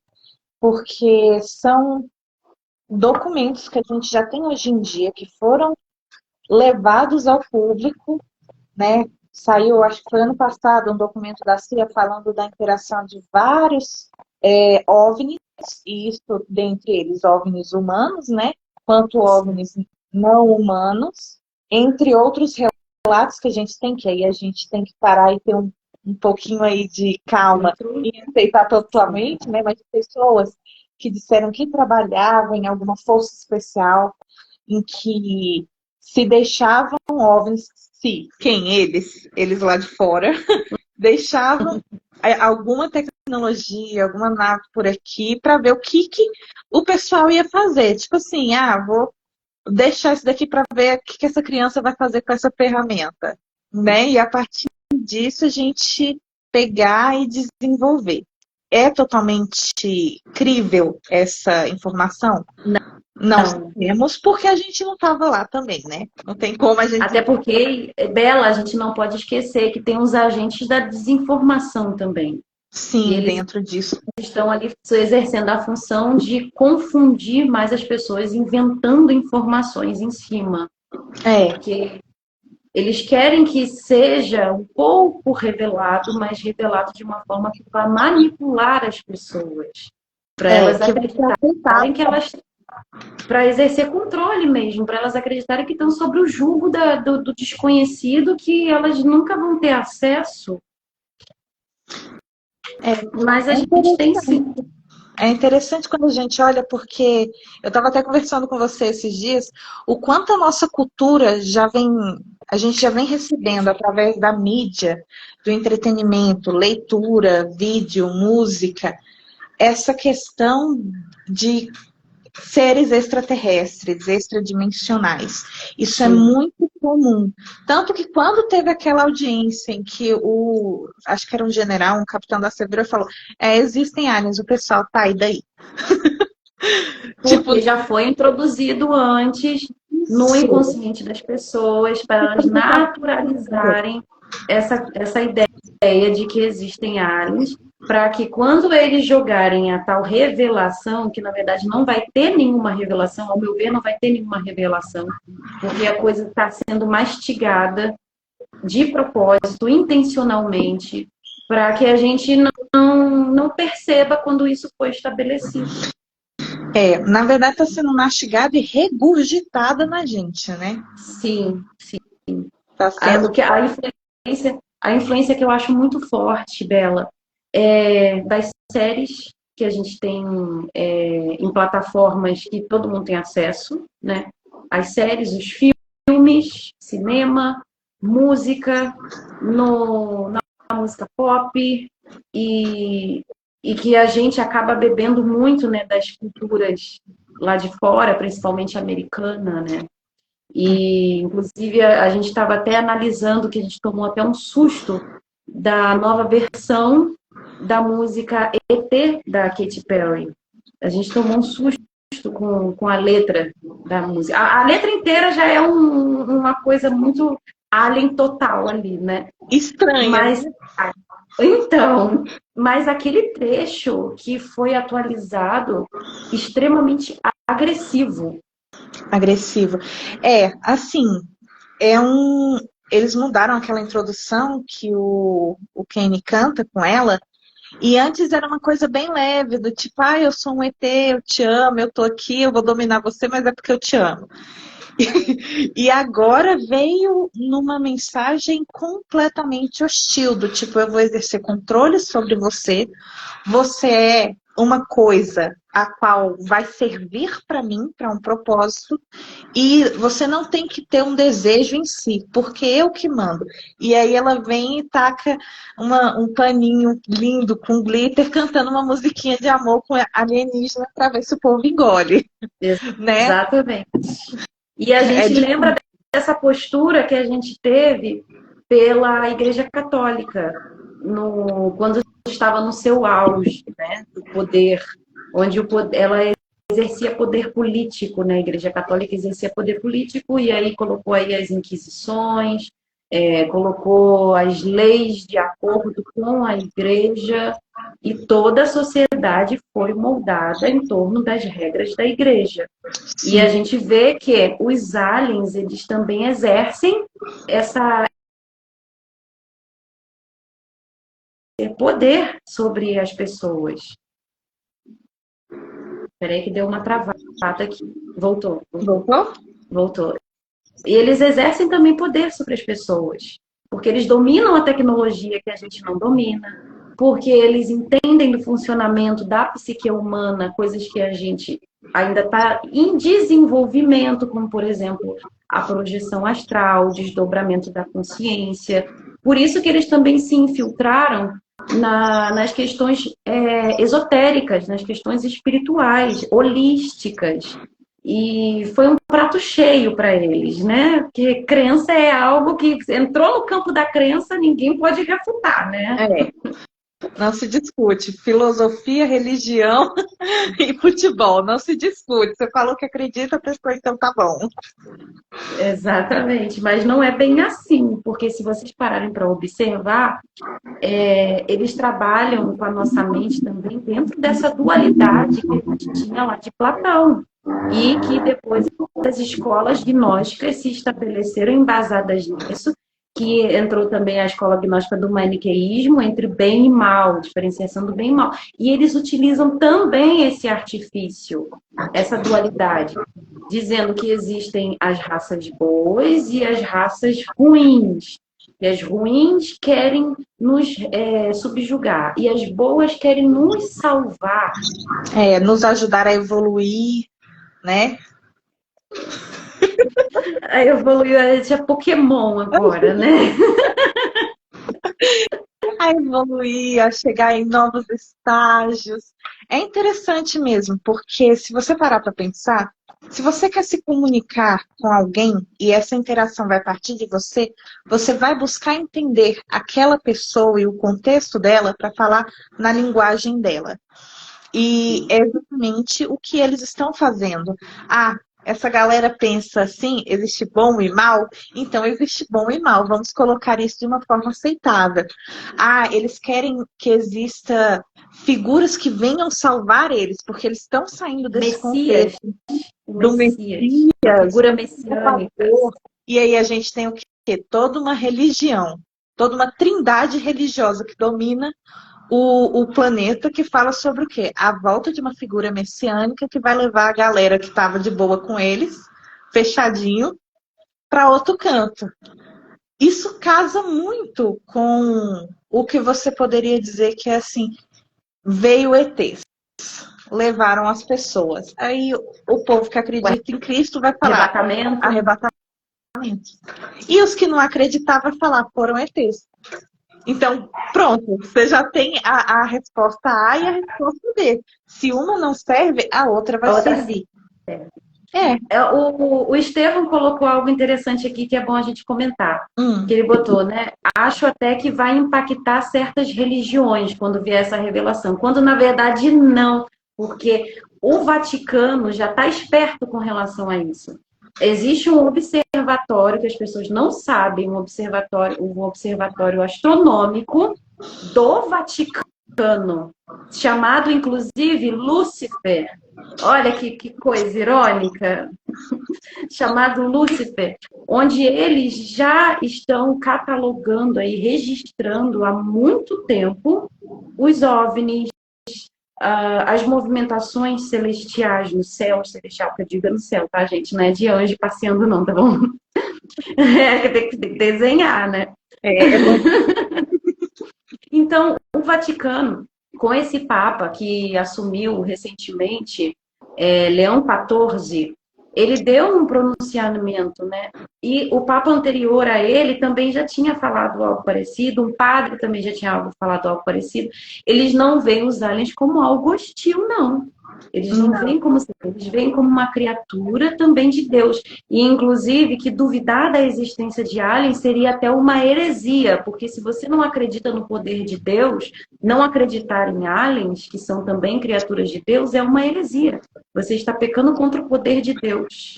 S3: porque são documentos que a gente já tem hoje em dia, que foram levados ao público, né? Saiu, acho que foi ano passado, um documento da CIA falando da interação de vários OVNIs, e isso dentre eles OVNIs humanos, né? Quanto OVNIs não humanos, entre outros relatos que a gente tem, que aí a gente tem que parar e ter um pouquinho aí de calma e aceitar totalmente, né? Mas pessoas que disseram que trabalhavam em alguma força especial, em que se deixavam OVNIs, eles lá de fora, deixavam alguma tecnologia, alguma nave por aqui para ver o que o pessoal ia fazer. Tipo assim, vou deixar isso daqui para ver o que essa criança vai fazer com essa ferramenta, né? E a partir disso a gente pegar e desenvolver. É totalmente crível essa informação? Não sabemos, porque a gente não estava lá também, né? Não tem como a gente...
S2: Até porque, Bela, a gente não pode esquecer que tem os agentes da desinformação também.
S3: Sim, dentro disso.
S2: Estão ali exercendo a função de confundir mais as pessoas, inventando informações em cima. Porque eles querem que seja um pouco revelado, mas revelado de uma forma que vai manipular as pessoas. Para elas acreditarem que elas... Para exercer controle mesmo, para elas acreditarem que estão sob o jugo do desconhecido, que elas nunca vão ter acesso. Mas a gente tem sim.
S3: É interessante quando a gente olha, porque eu estava até conversando com você esses dias, o quanto a nossa cultura a gente já vem recebendo através da mídia, do entretenimento, leitura, vídeo, música, essa questão de seres extraterrestres, extradimensionais. Isso é muito comum. Tanto que quando teve aquela audiência em que acho que era um general, um capitão da Severa falou, existem aliens, o pessoal tá aí daí.
S2: Porque já foi introduzido antes no inconsciente das pessoas, para elas naturalizarem essa ideia de que existem aliens, para que quando eles jogarem a tal revelação, que na verdade não vai ter nenhuma revelação, ao meu ver não vai ter nenhuma revelação, porque a coisa está sendo mastigada de propósito, intencionalmente, para que a gente não perceba quando isso foi estabelecido.
S3: Na verdade está sendo mastigada e regurgitada na gente, né?
S2: Sim, sim.
S3: Está sendo.
S2: A influência que eu acho muito forte dela das séries que a gente tem em plataformas que todo mundo tem acesso, né? As séries, os filmes, cinema, música, na música pop, e que a gente acaba bebendo muito, né, das culturas lá de fora, principalmente americana, né? E, inclusive, a gente estava até analisando que a gente tomou até um susto da nova versão da música ET da Katy Perry. A gente tomou um susto com a letra da música. A letra inteira já é uma coisa muito alien total ali, né?
S3: Estranha.
S2: Mas, então, mas aquele trecho que foi atualizado, extremamente agressivo.
S3: Agressivo. Assim, eles mudaram aquela introdução que o Kenny canta com ela, e antes era uma coisa bem leve, do tipo, eu sou um ET, eu te amo, eu tô aqui, eu vou dominar você, mas é porque eu te amo. E agora veio numa mensagem completamente hostil, do tipo, eu vou exercer controle sobre você, você é uma coisa a qual vai servir para mim, para um propósito, e você não tem que ter um desejo em si, porque eu que mando. E aí ela vem e taca um paninho lindo com glitter, cantando uma musiquinha de amor com alienígena para ver se o povo engole. Né?
S2: Exatamente. E a gente lembra dessa postura que a gente teve pela Igreja Católica, quando estava no seu auge, né, do poder, onde ela exercia poder político, né? A Igreja Católica exercia poder político, e aí colocou aí as inquisições, colocou as leis de acordo com a Igreja, e toda a sociedade foi moldada em torno das regras da Igreja. Sim. E a gente vê que os aliens, eles também exercem poder sobre as pessoas. Peraí que deu uma travada aqui. Voltou. E eles exercem também poder sobre as pessoas, porque eles dominam a tecnologia que a gente não domina, porque eles entendem do funcionamento da psique humana, coisas que a gente ainda está em desenvolvimento, como, por exemplo, a projeção astral, o desdobramento da consciência. Por isso que eles também se infiltraram nas questões esotéricas, nas questões espirituais, holísticas. E foi um prato cheio para eles, né? Porque crença é algo que entrou no campo da crença, ninguém pode refutar, né?
S3: Não se discute. Filosofia, religião e futebol. Não se discute. Você falou que acredita, a pessoa, então tá bom.
S2: Exatamente. Mas não é bem assim, porque se vocês pararem para observar, eles trabalham com a nossa mente também dentro dessa dualidade que a gente tinha lá de Platão. E que depois as escolas gnósticas se estabeleceram embasadas nisso, que entrou também a escola gnóstica do maniqueísmo, entre bem e mal, diferenciação do bem e mal. E eles utilizam também esse artifício, essa dualidade, dizendo que existem as raças boas e as raças ruins. E as ruins querem nos subjugar, e as boas querem nos salvar.
S3: Nos ajudar a evoluir, né?
S2: Aí evoluiu, a gente é Pokémon agora, né?
S3: A evoluir, a chegar em novos estágios. É interessante mesmo, porque se você parar para pensar, se você quer se comunicar com alguém e essa interação vai partir de você, você vai buscar entender aquela pessoa e o contexto dela para falar na linguagem dela. E é exatamente o que eles estão fazendo. Essa galera pensa assim, existe bom e mal, então existe bom e mal, vamos colocar isso de uma forma aceitável. Eles querem que exista figuras que venham salvar eles, porque eles estão saindo desse contexto do Messias,
S2: figura messiânica.
S3: E aí a gente tem o quê? Toda uma religião, toda uma trindade religiosa que domina o planeta, que fala sobre o quê? A volta de uma figura messiânica que vai levar a galera que estava de boa com eles, fechadinho, para outro canto. Isso casa muito com o que você poderia dizer que é assim, veio ETs, levaram as pessoas. Aí o povo que acredita em Cristo vai falar
S2: Arrebatamento.
S3: arrebatamento. E os que não acreditavam vai falar foram ETs. Então, pronto, você já tem a resposta A e a resposta B. Se uma não serve, a outra vai servir.
S2: O Estevão colocou algo interessante aqui que é bom a gente comentar. Que ele botou, né? Acho até que vai impactar certas religiões quando vier essa revelação. Quando, na verdade, não. Porque o Vaticano já está esperto com relação a isso. Existe um observatório que as pessoas não sabem, um observatório astronômico do Vaticano, chamado, inclusive, Lúcifer. Olha que coisa irônica. Chamado Lúcifer, onde eles já estão catalogando aí, registrando há muito tempo os OVNIs, as movimentações celestiais no céu, celestial que eu digo no céu, tá, gente? Não é de anjo passeando, não, tá bom? Tem que desenhar, né? Então, o Vaticano, com esse Papa que assumiu recentemente, Leão XIV, ele deu um pronunciamento, né? E o Papa anterior a ele também já tinha falado algo parecido, um padre também já tinha falado algo parecido. Eles não veem os aliens como algo hostil, não. Eles não veem como eles veem como uma criatura também de Deus. E, inclusive, que duvidar da existência de aliens seria até uma heresia, porque se você não acredita no poder de Deus, não acreditar em aliens, que são também criaturas de Deus, é uma heresia. Você está pecando contra o poder de Deus.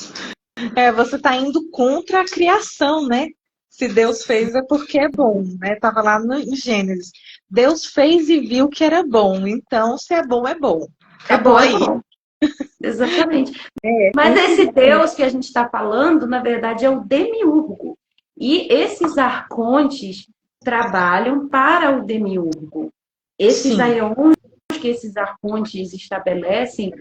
S3: Você está indo contra a criação, né? Se Deus fez é porque é bom, né? Estava lá em Gênesis. Deus fez e viu que era bom. Então, se é bom, é bom. Acabou aí.
S2: Bom. Exatamente. Mas esse Deus que a gente está falando, na verdade, é o demiurgo. E esses arcontes trabalham para o demiurgo. Esses aeons que esses arcontes estabelecem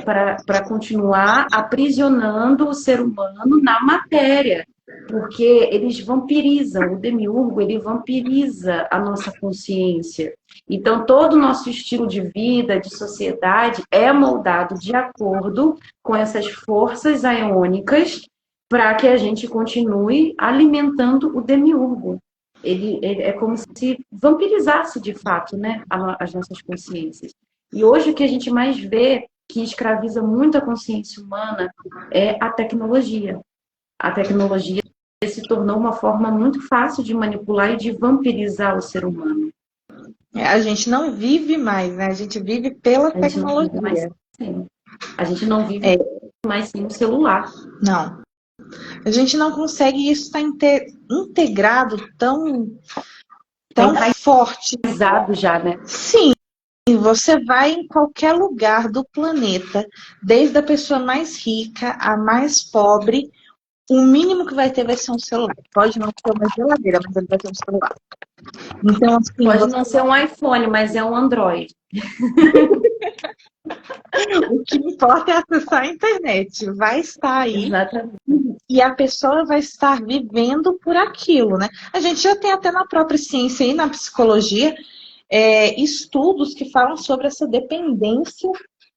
S2: para continuar aprisionando o ser humano na matéria. Porque eles vampirizam, o demiurgo, ele vampiriza a nossa consciência. Então, todo o nosso estilo de vida, de sociedade, é moldado de acordo com essas forças aeônicas para que a gente continue alimentando o demiurgo. Ele é como se vampirizasse, de fato, né, as nossas consciências. E hoje o que a gente mais vê que escraviza muito a consciência humana é a tecnologia. A tecnologia se tornou uma forma muito fácil de manipular e de vampirizar o ser humano.
S3: A gente não vive mais, né? A gente vive pela tecnologia.
S2: A gente não vive mais sem o celular.
S3: Não. A gente não consegue, isso está integrado tão forte.
S2: Já, né?
S3: Sim. Você vai em qualquer lugar do planeta, desde a pessoa mais rica a mais pobre, o mínimo que vai ter vai ser um celular. Pode não ser uma geladeira, mas ele vai ter um celular. Então, assim,
S2: pode não ser um iPhone, mas é um Android.
S3: O que importa é acessar a internet. Vai estar aí.
S2: Exatamente.
S3: E a pessoa vai estar vivendo por aquilo, né? A gente já tem até na própria ciência e na psicologia estudos que falam sobre essa dependência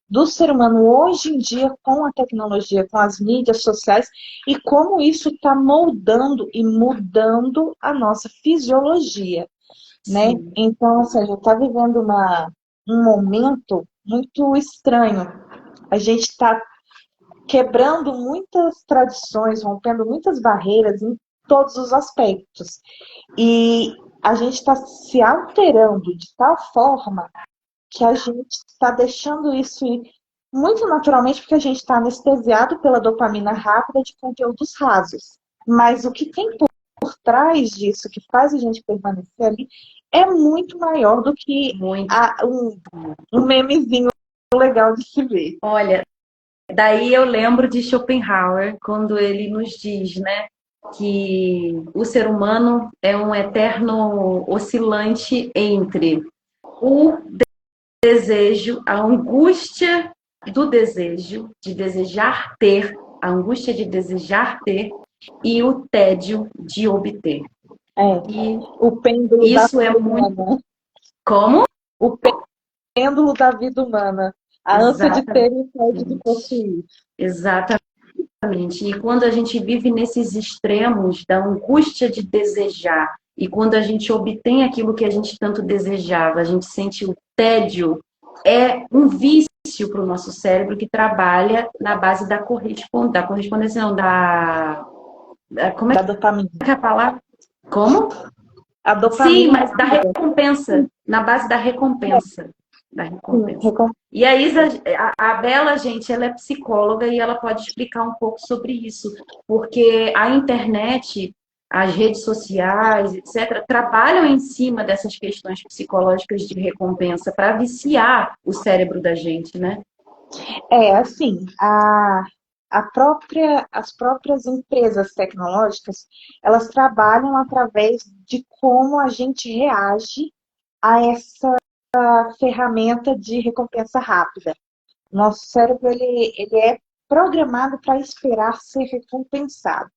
S3: do ser humano hoje em dia com a tecnologia, com as mídias sociais e como isso está moldando e mudando a nossa fisiologia, né? Então, assim, a gente está vivendo um momento muito estranho. A gente está quebrando muitas tradições, rompendo muitas barreiras em todos os aspectos. E a gente está se alterando de tal forma que a gente está deixando isso ir muito naturalmente, porque a gente está anestesiado pela dopamina rápida de conteúdos rasos. Mas o que tem por trás disso, que faz a gente permanecer ali, é muito maior do que um memezinho legal de se ver.
S2: Olha, daí eu lembro de Schopenhauer, quando ele nos diz, né, que o ser humano é um eterno oscilante entre o desejo, a angústia do desejo, de desejar ter, a angústia de desejar ter e o tédio de obter.
S3: E o pêndulo da
S2: isso
S3: vida
S2: muito...
S3: humana.
S2: Como?
S3: O pêndulo da vida humana. A ânsia de ter e o tédio de possuir.
S2: Exatamente. E quando a gente vive nesses extremos da angústia de desejar, e quando a gente obtém aquilo que a gente tanto desejava, a gente sente o tédio, é um vício para o nosso cérebro que trabalha na base da correspondência, não, como é
S3: Da dopamina.
S2: que é a palavra? Como?
S3: A dopamina.
S2: Sim, mas da recompensa, na base da recompensa. Da recompensa. E a Isa, a Bela, gente, ela é psicóloga e ela pode explicar um pouco sobre isso, porque a internet, as redes sociais, etc., trabalham em cima dessas questões psicológicas de recompensa para viciar o cérebro da gente, né?
S3: Assim, as próprias empresas tecnológicas, elas trabalham através de como a gente reage a essa ferramenta de recompensa rápida. Nosso cérebro, ele é programado para esperar ser recompensado.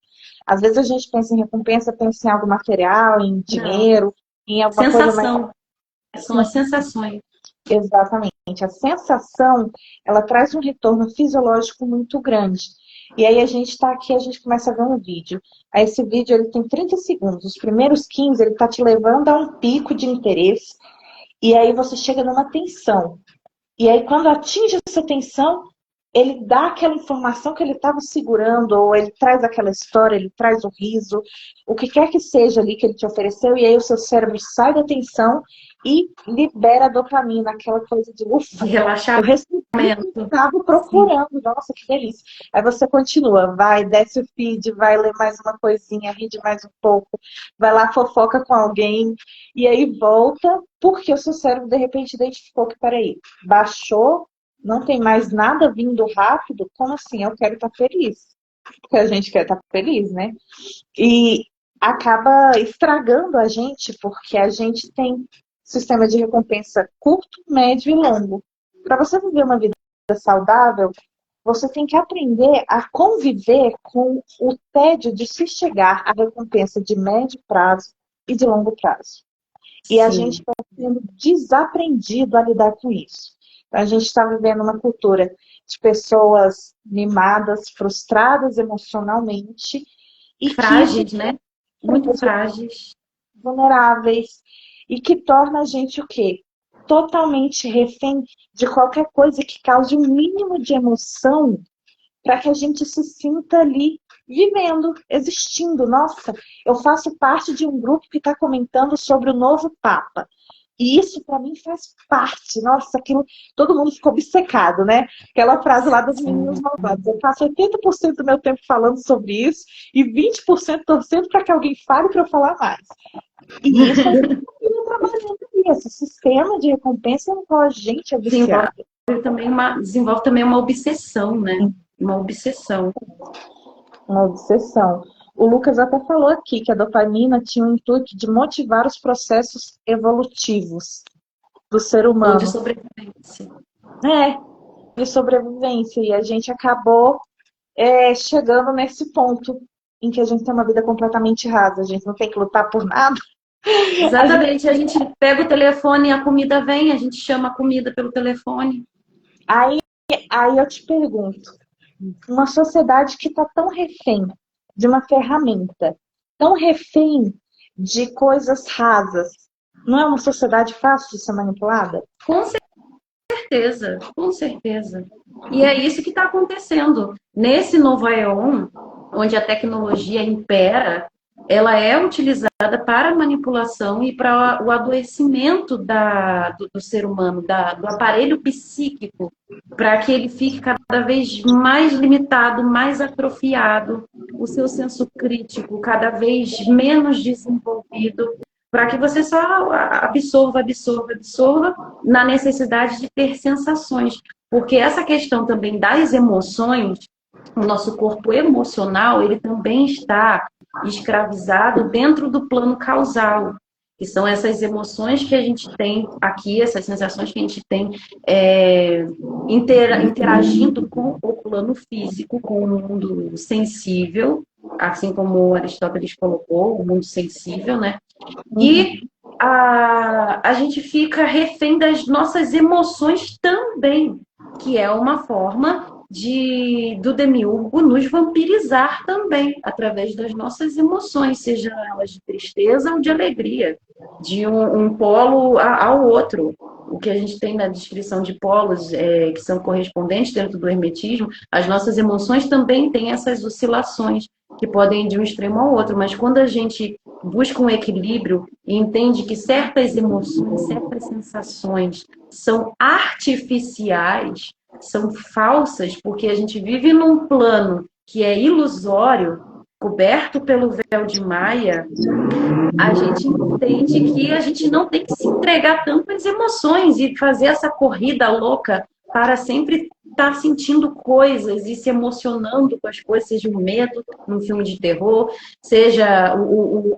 S3: Às vezes a gente pensa em recompensa, pensa em algo material, em dinheiro, em alguma coisa mais...
S2: São as sensações.
S3: Exatamente. A sensação, ela traz um retorno fisiológico muito grande. E aí a gente está aqui, a gente começa a ver um vídeo. Aí esse vídeo, ele tem 30 segundos. Os primeiros 15, ele está te levando a um pico de interesse. E aí você chega numa tensão. E aí quando atinge essa tensão, ele dá aquela informação que ele estava segurando, ou ele traz aquela história, ele traz o riso, o que quer que seja ali que ele te ofereceu, e aí o seu cérebro sai da tensão e libera a dopamina, aquela coisa de ufa,
S2: relaxamento.
S3: Eu estava procurando, sim. Nossa, que delícia. Aí você continua, vai, desce o feed, vai ler mais uma coisinha, ri de mais um pouco, vai lá, fofoca com alguém, e aí volta, porque o seu cérebro de repente identificou que, peraí, baixou, não tem mais nada vindo rápido, como assim? Eu quero estar feliz. Porque a gente quer estar feliz, né? E acaba estragando a gente, porque a gente tem sistema de recompensa curto, médio e longo. Para você viver uma vida saudável, você tem que aprender a conviver com o tédio de se chegar à recompensa de médio prazo e de longo prazo. E Sim. A gente está sendo desaprendido a lidar com isso. A gente está vivendo uma cultura de pessoas mimadas, frustradas emocionalmente. E
S2: frágeis, né? Muito frágeis.
S3: Vulneráveis. E que torna a gente o quê? Totalmente refém de qualquer coisa que cause um mínimo de emoção para que a gente se sinta ali vivendo, existindo. Nossa, eu faço parte de um grupo que está comentando sobre o novo Papa. E isso, para mim, faz parte. Nossa, aquilo, todo mundo ficou obcecado, né? Aquela frase lá dos meninos malvados. Eu passo 80% do meu tempo falando sobre isso e 20% torcendo para que alguém fale para eu falar mais. E isso a gente continua trabalhando aqui. Esse sistema de recompensa no qual a gente é viciado.
S2: Desenvolve também uma obsessão, né? Uma obsessão.
S3: Uma obsessão. O Lucas até falou aqui que a dopamina tinha o intuito de motivar os processos evolutivos do ser humano.
S2: Ou de sobrevivência.
S3: De sobrevivência. E a gente acabou chegando nesse ponto em que a gente tem uma vida completamente rasa. A gente não tem que lutar por nada.
S2: Exatamente. A gente pega o telefone e a comida vem, a gente chama a comida pelo telefone.
S3: Aí eu te pergunto, uma sociedade que está tão refém de uma ferramenta, tão refém de coisas rasas, não é uma sociedade fácil de ser manipulada?
S2: Com certeza, com certeza. E é isso que está acontecendo. Nesse novo Aeon, onde a tecnologia impera, ela é utilizada para manipulação e para o adoecimento do ser humano, do aparelho psíquico, para que ele fique cada vez mais limitado, mais atrofiado, o seu senso crítico cada vez menos desenvolvido, para que você só absorva na necessidade de ter sensações. Porque essa questão também das emoções, o nosso corpo emocional, ele também está escravizado dentro do plano causal. que são essas emoções que a gente tem aqui, essas sensações que a gente tem interagindo com o plano físico, com o mundo sensível, assim como Aristóteles colocou, o mundo sensível, né? E a gente fica refém das nossas emoções também, que é uma forma do demiurgo nos vampirizar também, através das nossas emoções, seja elas de tristeza ou de alegria, de um polo ao outro. O que a gente tem na descrição de polos que são correspondentes dentro do hermetismo, as nossas emoções também têm essas oscilações que podem ir de um extremo ao outro, mas quando a gente busca um equilíbrio e entende que certas emoções, certas sensações são artificiais, são falsas, porque a gente vive num plano que é ilusório, coberto pelo véu de Maia, a gente entende que a gente não tem que se entregar tanto às emoções e fazer essa corrida louca para sempre estar sentindo coisas e se emocionando com as coisas, seja o medo num filme de terror, seja o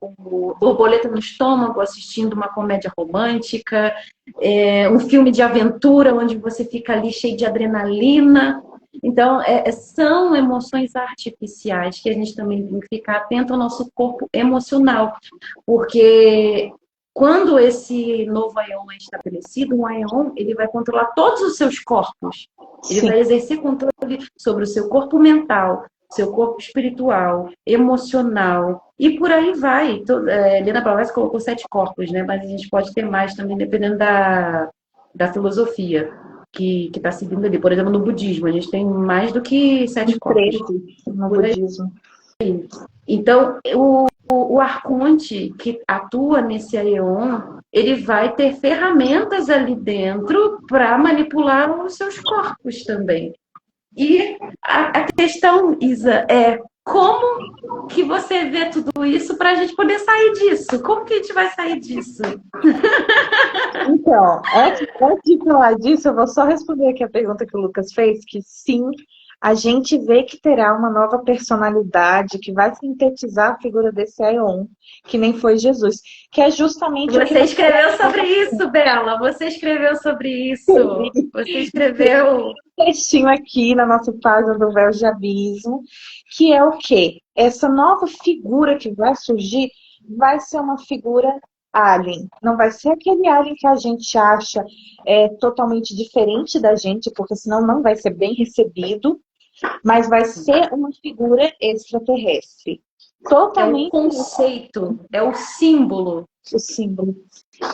S2: borboleta no estômago assistindo uma comédia romântica, um filme de aventura onde você fica ali cheio de adrenalina. Então, são emoções artificiais que a gente também tem que ficar atento ao nosso corpo emocional, porque quando esse novo Aion é estabelecido, o Aion ele vai controlar todos os seus corpos. Ele vai exercer controle sobre o seu corpo mental, seu corpo espiritual, emocional, e por aí vai. Helena Blavatsky colocou 7 corpos, né? Mas a gente pode ter mais também, dependendo da filosofia que está seguindo ali. Por exemplo, no budismo, a gente tem mais do que 7 corpos.
S3: No budismo.
S2: Então, o arconte que atua nesse Aeon, ele vai ter ferramentas ali dentro para manipular os seus corpos também. E a questão, Isa, é como que você vê tudo isso para a gente poder sair disso? Como que a gente vai sair disso?
S3: Então, antes de falar disso, eu vou só responder aqui a pergunta que o Lucas fez, que sim, a gente vê que terá uma nova personalidade que vai sintetizar a figura desse Aion, que nem foi Jesus, que é justamente o que...
S2: Você escreveu sobre isso, Bela, você escreveu sobre isso, você escreveu...
S3: um textinho aqui na nossa página do Véu de Abismo, que é o quê? Essa nova figura que vai surgir vai ser uma figura alien. Não vai ser aquele alien que a gente acha totalmente diferente da gente, porque senão não vai ser bem recebido, mas vai ser uma figura extraterrestre. Totalmente.
S2: É o conceito, é o símbolo.
S3: O símbolo.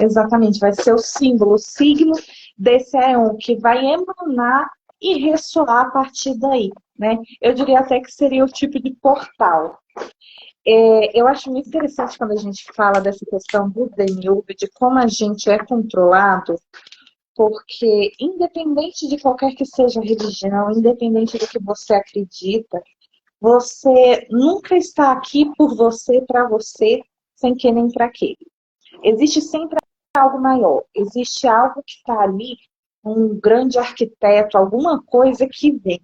S3: Exatamente, vai ser o símbolo, o signo desse Aeon, que vai emanar e ressoar a partir daí, né? Eu diria até que seria o tipo de portal. Eu acho muito interessante quando a gente fala dessa questão do demiurgo, de como a gente é controlado, porque independente de qualquer que seja a religião, independente do que você acredita, você nunca está aqui por você, para você, sem que nem para quê. Existe sempre algo maior, existe algo que está ali, um grande arquiteto, alguma coisa que vem,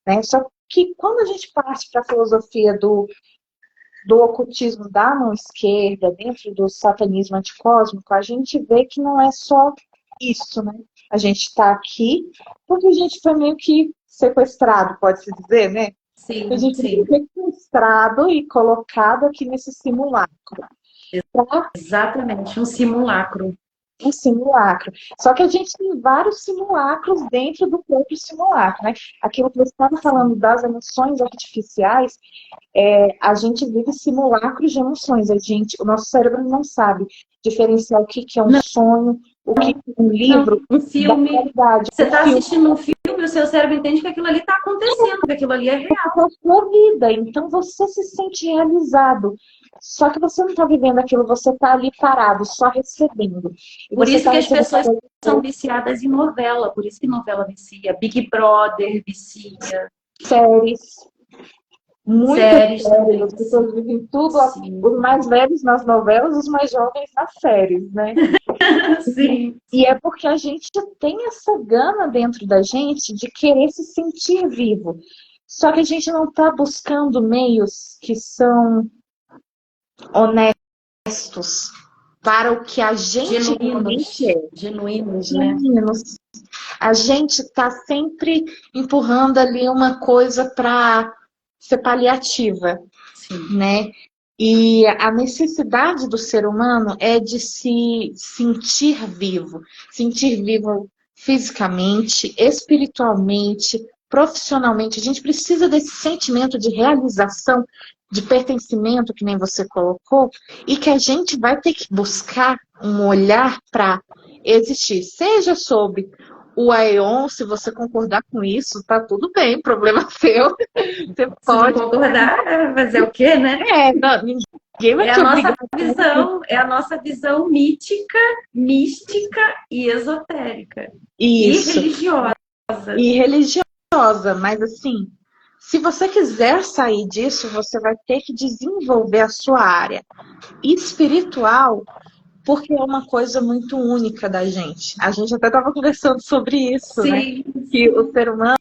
S3: né? Só que quando a gente parte para a filosofia do ocultismo da mão esquerda, dentro do satanismo anticósmico, a gente vê que não é só isso, né? A gente está aqui porque a gente foi meio que sequestrado, pode-se dizer, né?
S2: Sim,
S3: A gente
S2: sim.
S3: foi sequestrado e colocado aqui nesse simulacro.
S2: Exatamente, um simulacro.
S3: Um simulacro. Só que a gente tem vários simulacros dentro do próprio simulacro, né? Aquilo que você estava falando das emoções artificiais, a gente vive simulacros de emoções. O nosso cérebro não sabe diferenciar o que é um sonho, o que é um livro,
S2: um filme.
S3: da realidade.
S2: Você está assistindo um filme, o seu cérebro entende que aquilo ali está acontecendo, que aquilo ali é real.
S3: É a sua vida, então você se sente realizado. Só que você não está vivendo aquilo, você está ali parado, só recebendo. E
S2: por isso
S3: tá
S2: que as pessoas são viciadas em novela, por isso que novela vicia. Big Brother vicia.
S3: Séries. Muitas séries. As pessoas vivem tudo,
S2: Sim.
S3: Os mais velhos nas novelas, os mais jovens nas séries, né?
S2: Sim.
S3: E é porque a gente tem essa gana dentro da gente de querer se sentir vivo. Só que a gente não está buscando meios que são honestos para o que a gente realmente é.
S2: Genuínos, né?
S3: Genuínos. A gente está sempre empurrando ali uma coisa para ser paliativa,
S2: Sim.
S3: né? E a necessidade do ser humano é de se sentir vivo fisicamente, espiritualmente, profissionalmente. A gente precisa desse sentimento de realização, de pertencimento, que nem você colocou, e que a gente vai ter que buscar um olhar para existir, seja sobre o Aeon, se você concordar com isso, tá tudo bem, problema seu. Você
S2: Se não
S3: pode.
S2: concordar, fazer o quê, né?
S3: Não, ninguém vai
S2: É
S3: te
S2: a nossa
S3: obrigar.
S2: visão, é a nossa visão mítica, mística e esotérica.
S3: Isso.
S2: E religiosa.
S3: E religiosa, mas assim, se você quiser sair disso, você vai ter que desenvolver a sua área espiritual, porque é uma coisa muito única da gente. A gente até estava conversando sobre isso, né?
S2: Sim.
S3: Que o ser humano,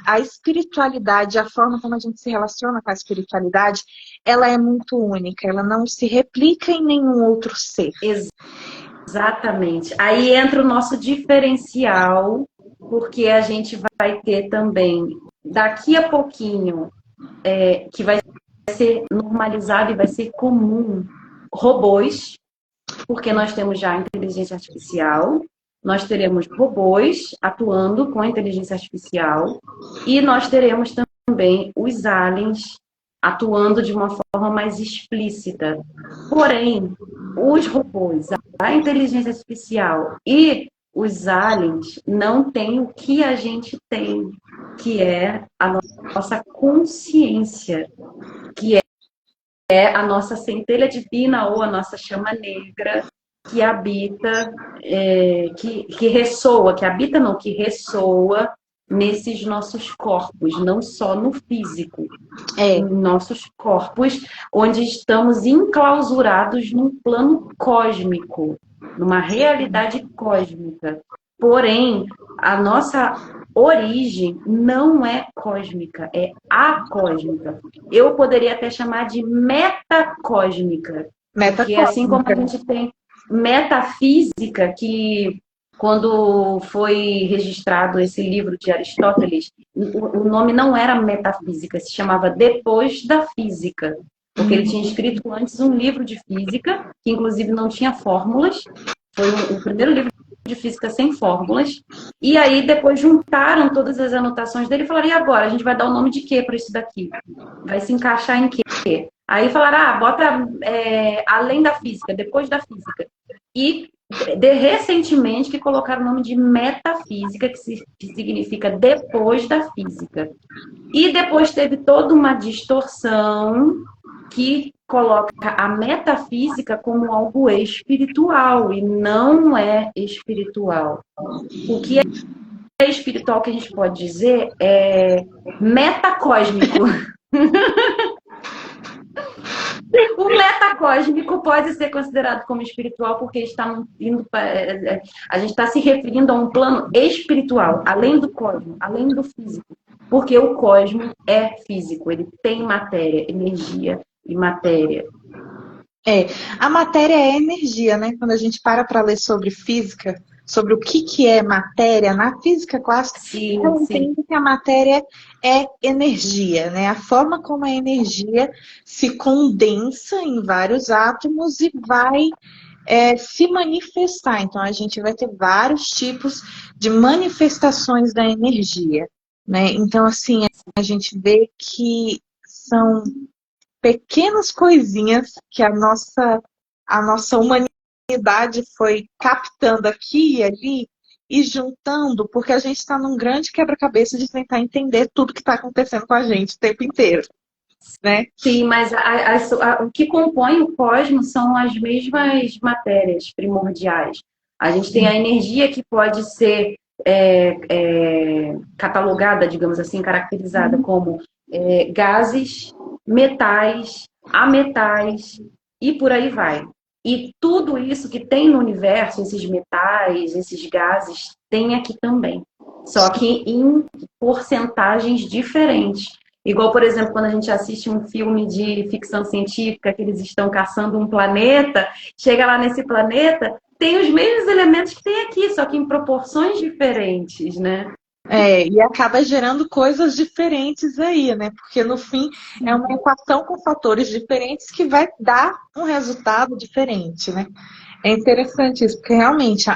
S3: a espiritualidade, a forma como a gente se relaciona com a espiritualidade, ela é muito única, ela não se replica em nenhum outro ser.
S2: Exatamente. Aí entra o nosso diferencial, porque a gente vai ter também, daqui a pouquinho, que vai ser normalizado e vai ser comum, robôs, porque nós temos já a inteligência artificial, nós teremos robôs atuando com a inteligência artificial e nós teremos também os aliens atuando de uma forma mais explícita. Porém, os robôs, a inteligência artificial e os aliens não têm o que a gente tem, que é a nossa consciência, que é a nossa centelha divina ou a nossa chama negra que habita, que ressoa, que habita não, que ressoa nesses nossos corpos, não só no físico, em nossos corpos, onde estamos enclausurados num plano cósmico, numa realidade cósmica. Porém, a nossa origem não é cósmica, é acósmica. Eu poderia até chamar de metacósmica, porque assim como a gente tem metafísica, que quando foi registrado esse livro de Aristóteles, o nome não era metafísica, se chamava Depois da Física, porque ele tinha escrito antes um livro de física, que inclusive não tinha fórmulas, foi o primeiro livro de física sem fórmulas, e aí depois juntaram todas as anotações dele e falaram, e agora? A gente vai dar o nome de quê para isso daqui? Vai se encaixar em quê? Aí falaram, bota além da física, depois da física. E recentemente que colocaram o nome de metafísica, que significa depois da física. E depois teve toda uma distorção que coloca a metafísica como algo espiritual, e não é espiritual. O que é espiritual que a gente pode dizer é metacósmico. O metacósmico pode ser considerado como espiritual porque está a gente está se referindo a um plano espiritual, além do cosmo, além do físico. Porque o cosmo é físico, ele tem matéria, energia e matéria.
S3: A matéria é energia, né? Quando a gente para ler sobre física, sobre o que é matéria, na física clássica, eu entendo que a matéria é energia, né? A forma como a energia se condensa em vários átomos e vai se manifestar. Então, a gente vai ter vários tipos de manifestações da energia, né? Então, assim, a gente vê que são pequenas coisinhas que a nossa humanidade foi captando aqui e ali e juntando, porque a gente está num grande quebra-cabeça de tentar entender tudo que está acontecendo com a gente o tempo inteiro, né?
S2: Sim, mas o que compõe o cosmos são as mesmas matérias primordiais. A gente tem a energia que pode ser catalogada, digamos assim, caracterizada como gases, metais, ametais e por aí vai. E tudo isso que tem no universo, esses metais, esses gases, tem aqui também. Só que em porcentagens diferentes. Igual, por exemplo, quando a gente assiste um filme de ficção científica, que eles estão caçando um planeta, chega lá nesse planeta, tem os mesmos elementos que tem aqui, só que em proporções diferentes, né?
S3: E acaba gerando coisas diferentes aí, né? Porque no fim é uma equação com fatores diferentes que vai dar um resultado diferente, né? É interessante isso, porque realmente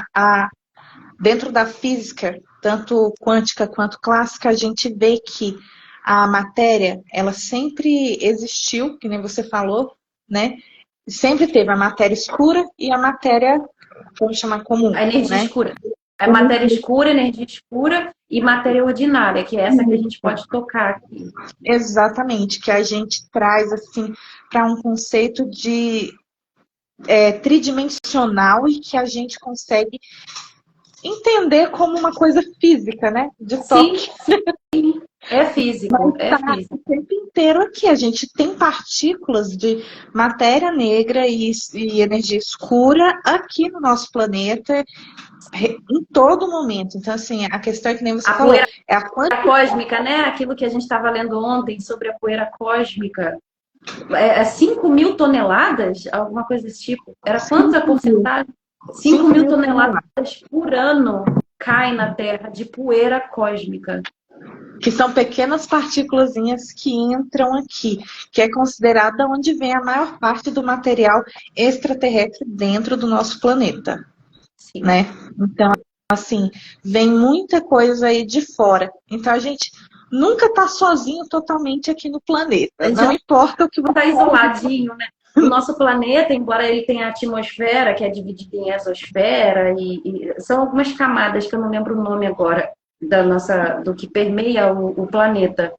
S3: dentro da física, tanto quântica quanto clássica, a gente vê que a matéria, ela sempre existiu, que nem você falou, né? Sempre teve a matéria escura e a matéria, vamos chamar comum,
S2: A energia
S3: né?
S2: escura. É matéria escura, energia escura e matéria ordinária, que é essa que a gente pode tocar aqui.
S3: Exatamente, que a gente traz assim para um conceito de tridimensional e que a gente consegue entender como uma coisa física, né? De toque.
S2: Sim, é físico, é
S3: Tá
S2: físico.
S3: o tempo inteiro aqui. A gente tem partículas de matéria negra e energia escura aqui no nosso planeta em todo momento. Então, assim, a questão é que nem você falou,
S2: Poeira
S3: é a quantidade.
S2: cósmica, né? Aquilo que a gente estava lendo ontem sobre a poeira cósmica. 5.000 toneladas? Alguma coisa desse tipo. Era quanta porcentagem? 5.000 toneladas por ano cai na Terra de poeira cósmica.
S3: Que são pequenas partículazinhas que entram aqui, que é considerada onde vem a maior parte do material extraterrestre dentro do nosso planeta,
S2: Sim.
S3: né? Então, assim, vem muita coisa aí de fora. Então, a gente nunca está sozinho totalmente aqui no planeta. Não importa o que você
S2: está isoladinho, né? O nosso planeta, embora ele tenha a atmosfera, que é dividida em exosfera, e são algumas camadas que eu não lembro o nome agora, do que permeia o planeta.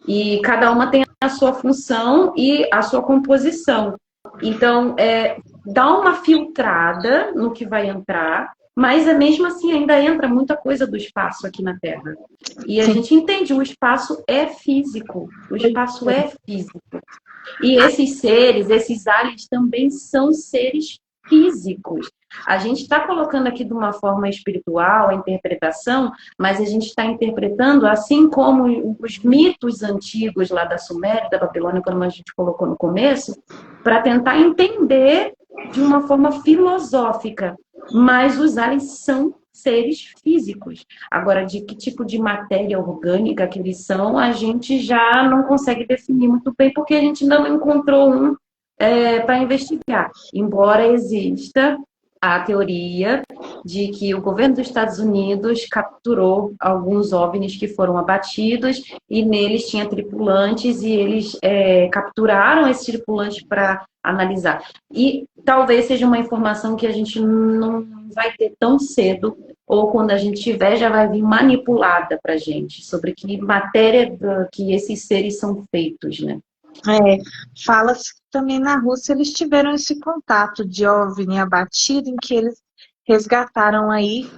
S2: E cada uma tem a sua função e a sua composição. Então, dá uma filtrada no que vai entrar, mas mesmo assim ainda entra muita coisa do espaço aqui na Terra. E a gente entende, o espaço é físico. O espaço é físico. E esses seres, esses aliens também são seres físicos. A gente está colocando aqui de uma forma espiritual a interpretação, mas a gente está interpretando assim como os mitos antigos lá da Suméria, da Babilônia, como a gente colocou no começo, para tentar entender de uma forma filosófica. Mas os aliens são seres físicos. Agora, de que tipo de matéria orgânica que eles são, a gente já não consegue definir muito bem, porque a gente ainda não encontrou um para investigar. Embora exista a teoria de que o governo dos Estados Unidos capturou alguns OVNIs que foram abatidos e neles tinha tripulantes e eles capturaram esses tripulantes para analisar. E talvez seja uma informação que a gente não vai ter tão cedo, ou quando a gente tiver já vai vir manipulada para a gente, sobre que matéria que esses seres são feitos, né?
S3: Fala-se que também na Rússia eles tiveram esse contato de OVNI abatido, em que eles resgataram aí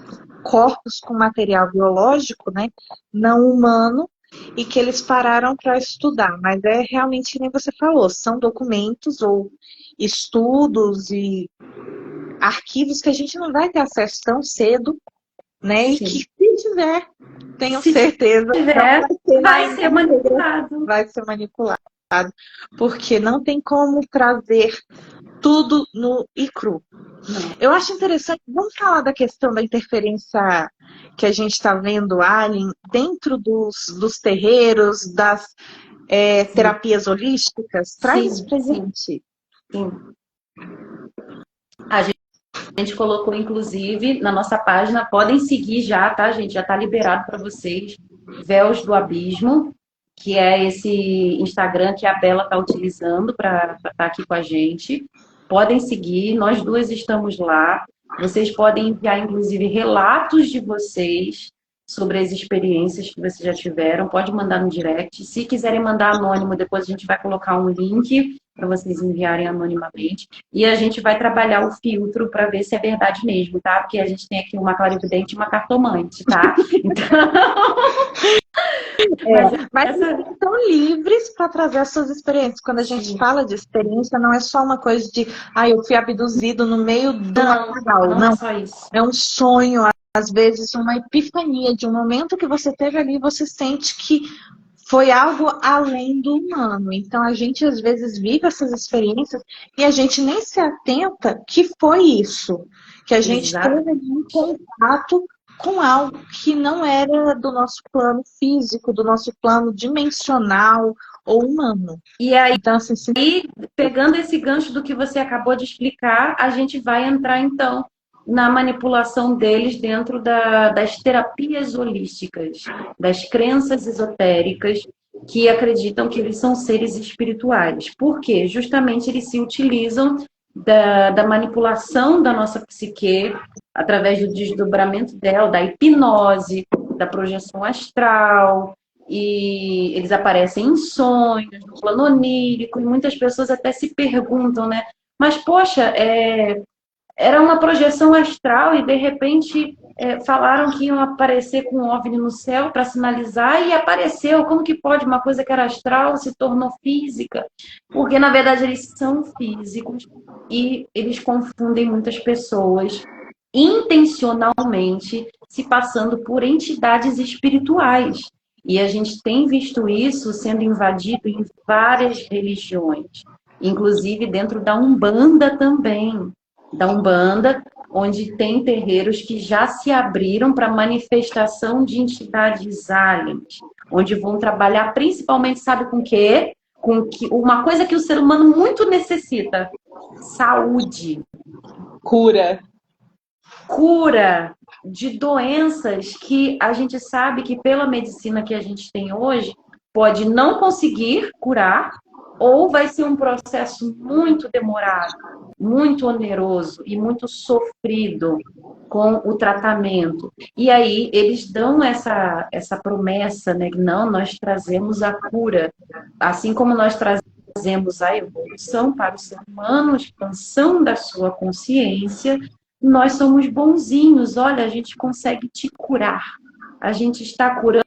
S3: corpos com material biológico, né, não humano, e que eles pararam para estudar. Mas é realmente, que nem você falou, são documentos ou estudos e arquivos que a gente não vai ter acesso tão cedo, né? Sim. E que se tiver, tenho certeza,
S2: vai ser manipulado.
S3: Vai ser manipulado. Porque não tem como trazer tudo no e cru. Não. Eu acho interessante, vamos falar da questão da interferência que a gente está vendo alien dentro dos terreiros, das terapias holísticas. Traz isso pra gente.
S2: Sim. A gente colocou, inclusive, na nossa página, podem seguir já, tá, gente? Já está liberado para vocês. Véus do Abismo, que é esse Instagram que a Bela está utilizando para estar aqui com a gente. Podem seguir, nós duas estamos lá. Vocês podem enviar, inclusive, relatos de vocês sobre as experiências que vocês já tiveram. Pode mandar no direct. Se quiserem mandar anônimo, depois a gente vai colocar um link para vocês enviarem anonimamente. E a gente vai trabalhar o filtro para ver se é verdade mesmo, tá? Porque a gente tem aqui uma clarividente e uma cartomante, tá? Então...
S3: Mas estão livres para trazer as suas experiências. Quando a gente fala de experiência, não é só uma coisa de eu fui abduzido no meio do Natal.
S2: Não é só isso.
S3: É um sonho, às vezes uma epifania de um momento que você teve ali, você sente que foi algo além do humano. Então a gente às vezes vive essas experiências e a gente nem se atenta que foi isso, que a gente
S2: Exato.
S3: teve ali um contato com algo que não era do nosso plano físico, do nosso plano dimensional ou humano.
S2: E aí,
S3: Então, assim,
S2: pegando esse gancho do que você acabou de explicar, a gente vai entrar, então, na manipulação deles dentro das terapias holísticas, das crenças esotéricas que acreditam que eles são seres espirituais. Por quê? Justamente eles se utilizam da manipulação da nossa psique através do desdobramento dela, da hipnose, da projeção astral, e eles aparecem em sonhos, no plano onírico, e muitas pessoas até se perguntam, né? Mas, poxa, era uma projeção astral e, de repente, falaram que iam aparecer com um OVNI no céu para sinalizar e apareceu. Como que pode uma coisa que era astral se tornou física? Porque, na verdade, eles são físicos e eles confundem muitas pessoas intencionalmente se passando por entidades espirituais. E a gente tem visto isso sendo invadido em várias religiões, inclusive dentro da Umbanda também. Da Umbanda, onde tem terreiros que já se abriram para manifestação de entidades aliens, onde vão trabalhar principalmente, sabe com o quê? Uma coisa que o ser humano muito necessita: saúde.
S3: cura.
S2: Cura de doenças que a gente sabe que pela medicina que a gente tem hoje pode não conseguir curar ou vai ser um processo muito demorado, muito oneroso e muito sofrido com o tratamento. E aí eles dão essa promessa, né? Não, nós trazemos a cura, assim como nós trazemos a evolução para o ser humano, a expansão da sua consciência. Nós somos bonzinhos, olha, a gente consegue te curar. A gente está curando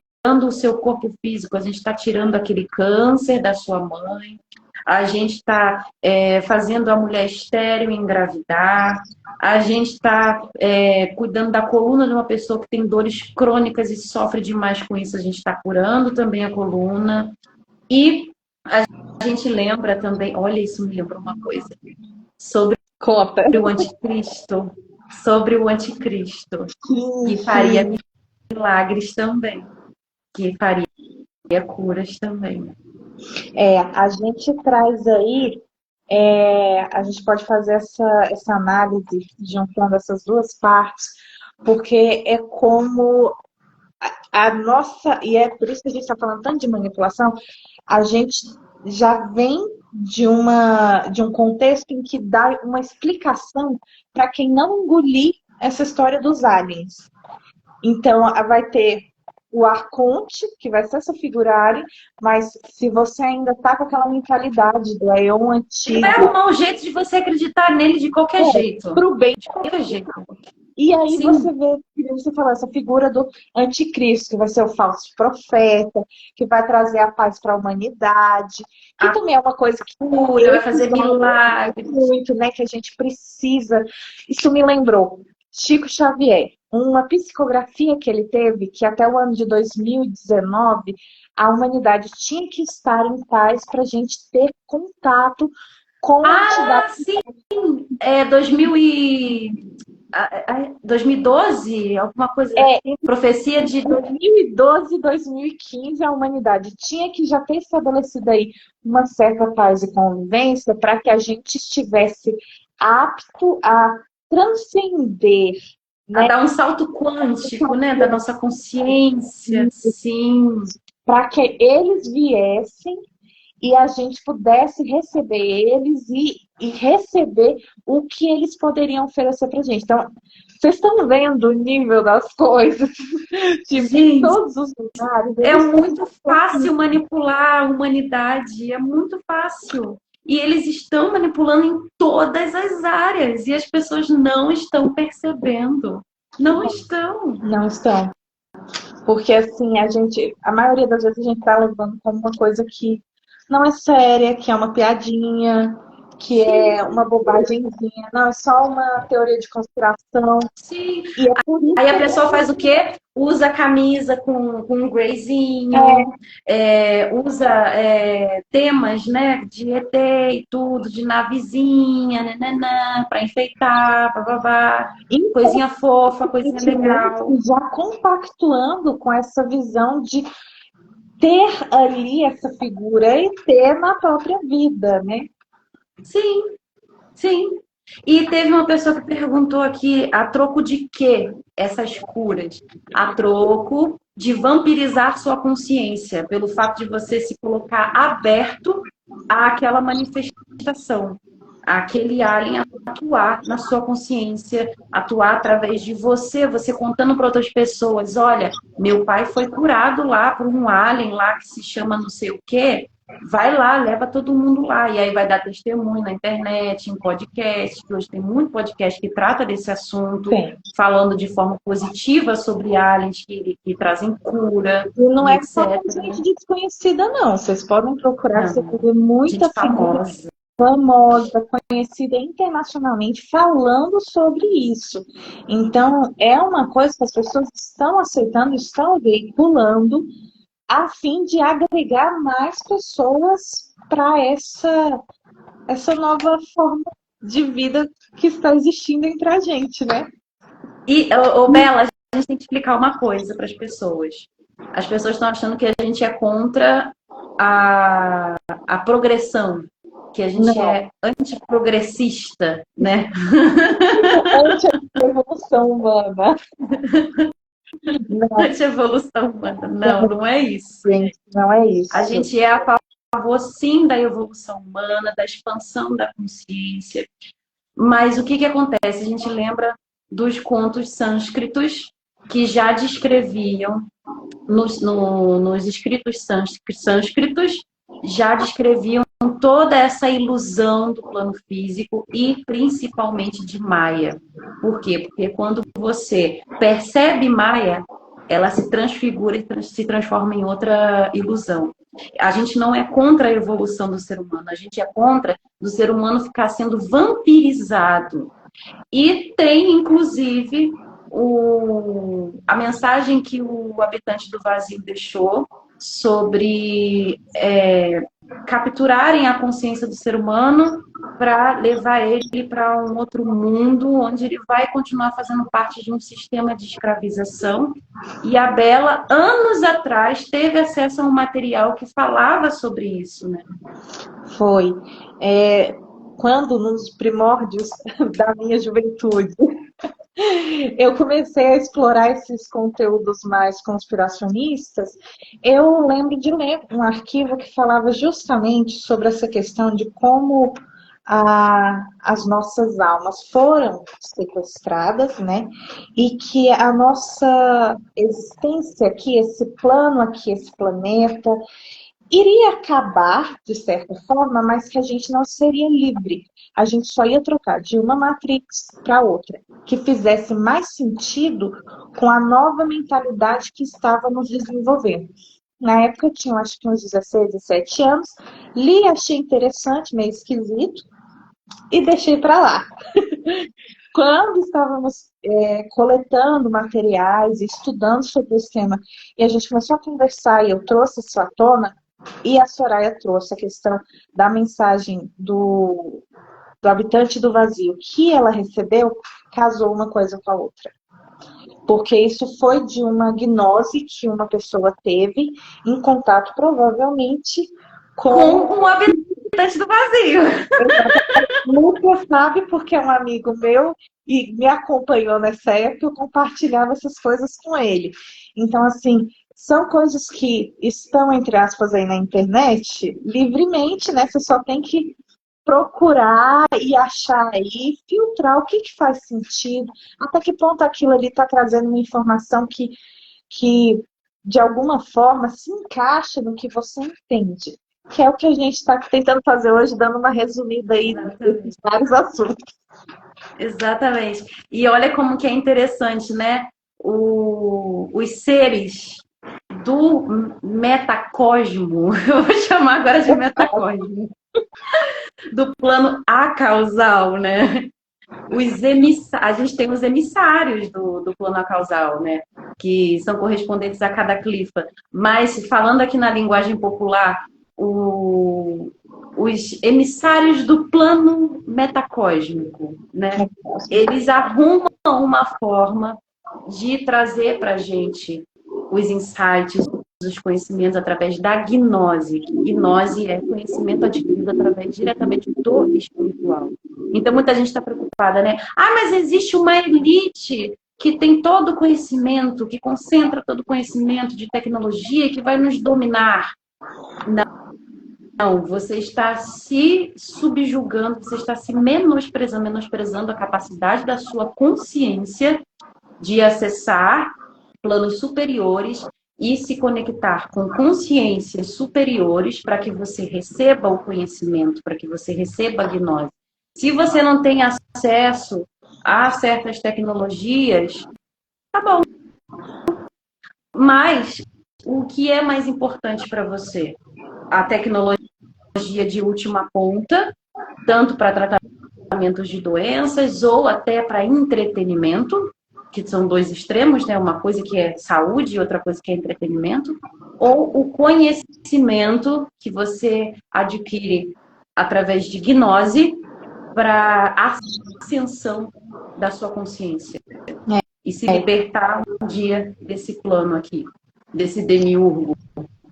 S2: o seu corpo físico, a gente está tirando aquele câncer da sua mãe, a gente está fazendo a mulher estéril engravidar, a gente está cuidando da coluna de uma pessoa que tem dores crônicas e sofre demais com isso, a gente está curando também a coluna. E a gente lembra também, olha, isso me lembra uma coisa, sobre
S3: Conta.
S2: o anticristo, que
S3: Sim,
S2: faria
S3: sim.
S2: milagres também, que faria curas também.
S3: A gente traz aí, a gente pode fazer essa análise juntando essas duas partes, porque é como a nossa, e é por isso que a gente está falando tanto de manipulação, a gente já vem de um contexto em que dá uma explicação para quem não engolir essa história dos aliens. Então, vai ter o arconte, que vai ser essa figura, mas se você ainda tá com aquela mentalidade do Aeon
S2: Ele
S3: antigo,
S2: vai arrumar um jeito de você acreditar nele de qualquer jeito.
S3: pro bem.
S2: De qualquer jeito.
S3: E aí
S2: Sim.
S3: você vê, que você falou, essa figura do anticristo, que vai ser o falso profeta, que vai trazer a paz para a humanidade, que também é uma coisa que
S2: Cura, vai fazer milagres.
S3: muito, né, que a gente precisa. Isso me lembrou Chico Xavier, uma psicografia que ele teve, que até o ano de 2019 a humanidade tinha que estar em paz para a gente ter contato com a entidade.
S2: Sim! 2012, alguma coisa. Profecia de
S3: 2012, 2015, a humanidade tinha que já ter estabelecido aí uma certa paz e convivência para que a gente estivesse apto a transcender,
S2: a dar um salto quântico, né, da nossa consciência. Sim.
S3: Para que eles viessem e a gente pudesse receber eles e receber o que eles poderiam oferecer para a gente. Então, vocês estão vendo o nível das coisas? Tipo, em todos os lugares.
S2: É muito fácil manipular a humanidade, é muito fácil. E eles estão manipulando em todas as áreas e as pessoas não estão percebendo. Não estão.
S3: Não estão. Porque, assim, a maioria das vezes a gente está levando como uma coisa que não é séria, que é uma piadinha, que é uma bobagemzinha, não, é só uma teoria de conspiração.
S2: Sim.
S3: E é por isso
S2: Aí a
S3: que
S2: pessoa faz o quê? Usa a camisa com um grayzinho, usa temas, né, de ET e tudo, de navezinha, nananã, para enfeitar, bababá, coisinha fofa, coisinha legal.
S3: já compactuando com essa visão de ter ali essa figura e ter na própria vida, né?
S2: Sim, sim. E teve uma pessoa que perguntou aqui, a troco de quê essas curas? A troco de vampirizar sua consciência, pelo fato de você se colocar aberto àquela manifestação, àquele alien atuar na sua consciência, atuar através de você, você contando para outras pessoas, olha, meu pai foi curado lá por um alien lá que se chama não sei o quê. Vai lá, leva todo mundo lá. E aí vai dar testemunho na internet, em podcast, que hoje tem muito podcast que trata desse assunto,
S3: Sim.
S2: falando de forma positiva sobre aliens que trazem cura,
S3: E não
S2: e
S3: é só com
S2: etc.
S3: gente desconhecida, não. Vocês podem procurar, você vai ver
S2: Gente
S3: muita figura
S2: famosa.
S3: famosa, conhecida internacionalmente, falando sobre isso. Então, é uma coisa que as pessoas estão aceitando, estão veiculando, a fim de agregar mais pessoas para essa nova forma de vida que está existindo entre a gente, né?
S2: E, Bela, a gente tem que explicar uma coisa para as pessoas. As pessoas estão achando que a gente é contra a progressão, que a gente
S3: Não.
S2: é antiprogressista, né?
S3: Anti-evolução humana. Não,
S2: Anti-evolução humana. Não, não é isso.
S3: gente, não é isso.
S2: A gente é a favor, sim, da evolução humana, da expansão da consciência. Mas o que acontece? A gente lembra dos contos sânscritos que já descreviam, nos escritos sânscritos, já descreviam toda essa ilusão do plano físico e principalmente de Maia. Por quê? Porque quando você percebe Maia, ela se transfigura e se transforma em outra ilusão. A gente não é contra a evolução do ser humano, a gente é contra do ser humano ficar sendo vampirizado. E tem, inclusive, a mensagem que o habitante do vazio deixou sobre capturarem a consciência do ser humano para levar ele para um outro mundo, onde ele vai continuar fazendo parte de um sistema de escravização. E a Bela, anos atrás, teve acesso a um material que falava sobre isso, né?
S3: Foi. Quando, nos primórdios da minha juventude, eu comecei a explorar esses conteúdos mais conspiracionistas, eu lembro de ler um arquivo que falava justamente sobre essa questão de como as nossas almas foram sequestradas, né? E que a nossa existência aqui, esse plano aqui, esse planeta, iria acabar, de certa forma, mas que a gente não seria livre. A gente só ia trocar de uma Matrix para outra, que fizesse mais sentido com a nova mentalidade que estávamos desenvolvendo. Na época eu tinha, acho que uns 16, 17 anos, li, achei interessante, meio esquisito, e deixei para lá. Quando estávamos coletando materiais, estudando sobre esse tema, e a gente começou a conversar, e eu trouxe isso à tona, e a Soraya trouxe a questão da mensagem do habitante do vazio que ela recebeu, casou uma coisa com a outra. Porque isso foi de uma gnose que uma pessoa teve em contato, provavelmente, com
S2: um habitante do vazio.
S3: Lucas sabe porque é um amigo meu e me acompanhou nessa época, eu compartilhava essas coisas com ele. Então, assim, são coisas que estão, entre aspas, aí na internet, livremente, né? Você só tem que procurar e achar aí, filtrar o que faz sentido, até que ponto aquilo ali está trazendo uma informação que, de alguma forma, se encaixa no que você entende. Que é o que a gente está tentando fazer hoje, dando uma resumida aí desses vários assuntos.
S2: Exatamente. E olha como que é interessante, né? Os seres do metacosmo, eu vou chamar agora de metacosmo, do plano acausal, né? A gente tem os emissários do plano acausal, né? Que são correspondentes a cada clifa. Mas, falando aqui na linguagem popular, os emissários do plano metacósmico, né? Eles arrumam uma forma de trazer para a gente os insights, os conhecimentos através da gnose. Gnose é conhecimento adquirido através diretamente do espiritual. Então, muita gente está preocupada, né? Ah, mas existe uma elite que tem todo o conhecimento, que concentra todo o conhecimento de tecnologia que vai nos dominar. Não, você está se subjugando, você está se menosprezando a capacidade da sua consciência de acessar planos superiores e se conectar com consciências superiores para que você receba o conhecimento, para que você receba a gnose. Se você não tem acesso a certas tecnologias, tá bom. Mas o que é mais importante para você? A tecnologia de última ponta, tanto para tratamentos de doenças ou até para entretenimento, que são dois extremos, né? Uma coisa que é saúde e outra coisa que é entretenimento, ou o conhecimento que você adquire através de gnose para a ascensão da sua consciência e se libertar um dia desse plano aqui, desse demiurgo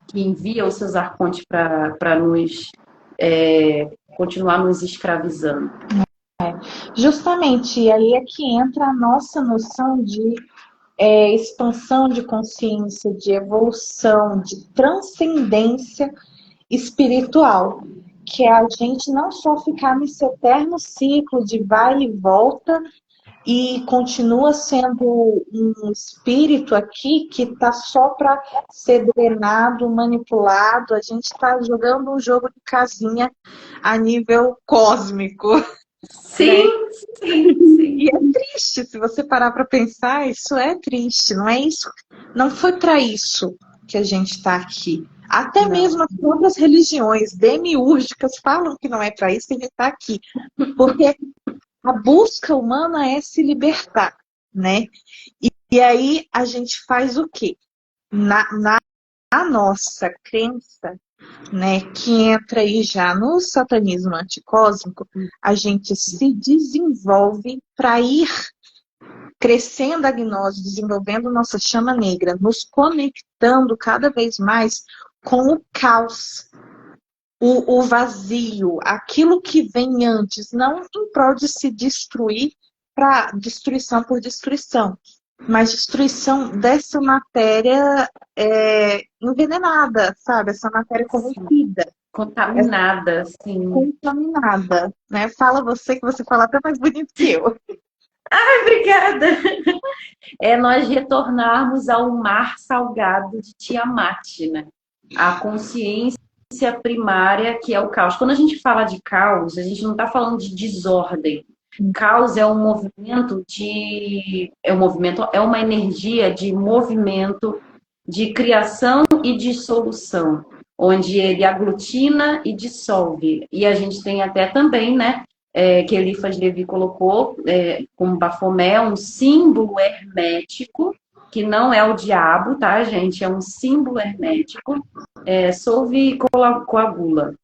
S2: que envia os seus arcontes para nos continuar nos escravizando.
S3: Justamente, e aí é que entra a nossa noção de expansão de consciência, de evolução, de transcendência espiritual, que é a gente não só ficar nesse eterno ciclo de vai e volta e continua sendo um espírito aqui que está só para ser drenado, manipulado. A gente está jogando um jogo de casinha a nível cósmico.
S2: Sim, né? Sim.
S3: E é triste, se você parar para pensar, isso é triste, não é isso? Não foi para isso que a gente está aqui. Até mesmo as próprias religiões demiúrgicas falam que não é para isso que a gente está aqui. Porque a busca humana é se libertar, né? E aí a gente faz o quê? Na nossa crença, né, que entra aí já no satanismo anticósmico, a gente se desenvolve para ir crescendo a gnose, desenvolvendo nossa chama negra, nos conectando cada vez mais com o caos, o vazio, aquilo que vem antes, não em prol de se destruir para destruição por destruição, mas destruição dessa matéria envenenada, sabe? Essa matéria corrompida.
S2: Contaminada, sim.
S3: Contaminada, né? Fala você, que você fala até mais bonito que eu.
S2: Ai, obrigada! É nós retornarmos ao mar salgado de Tiamat, né? A consciência primária, que é o caos. Quando a gente fala de caos, a gente não está falando de desordem. Caos é um movimento é uma energia de movimento, de criação e dissolução, onde ele aglutina e dissolve. E a gente tem até também, né, que Eliphas Levi colocou como Bafomé, um símbolo hermético, que não é o diabo, tá, gente? É um símbolo hermético, solve e coagula,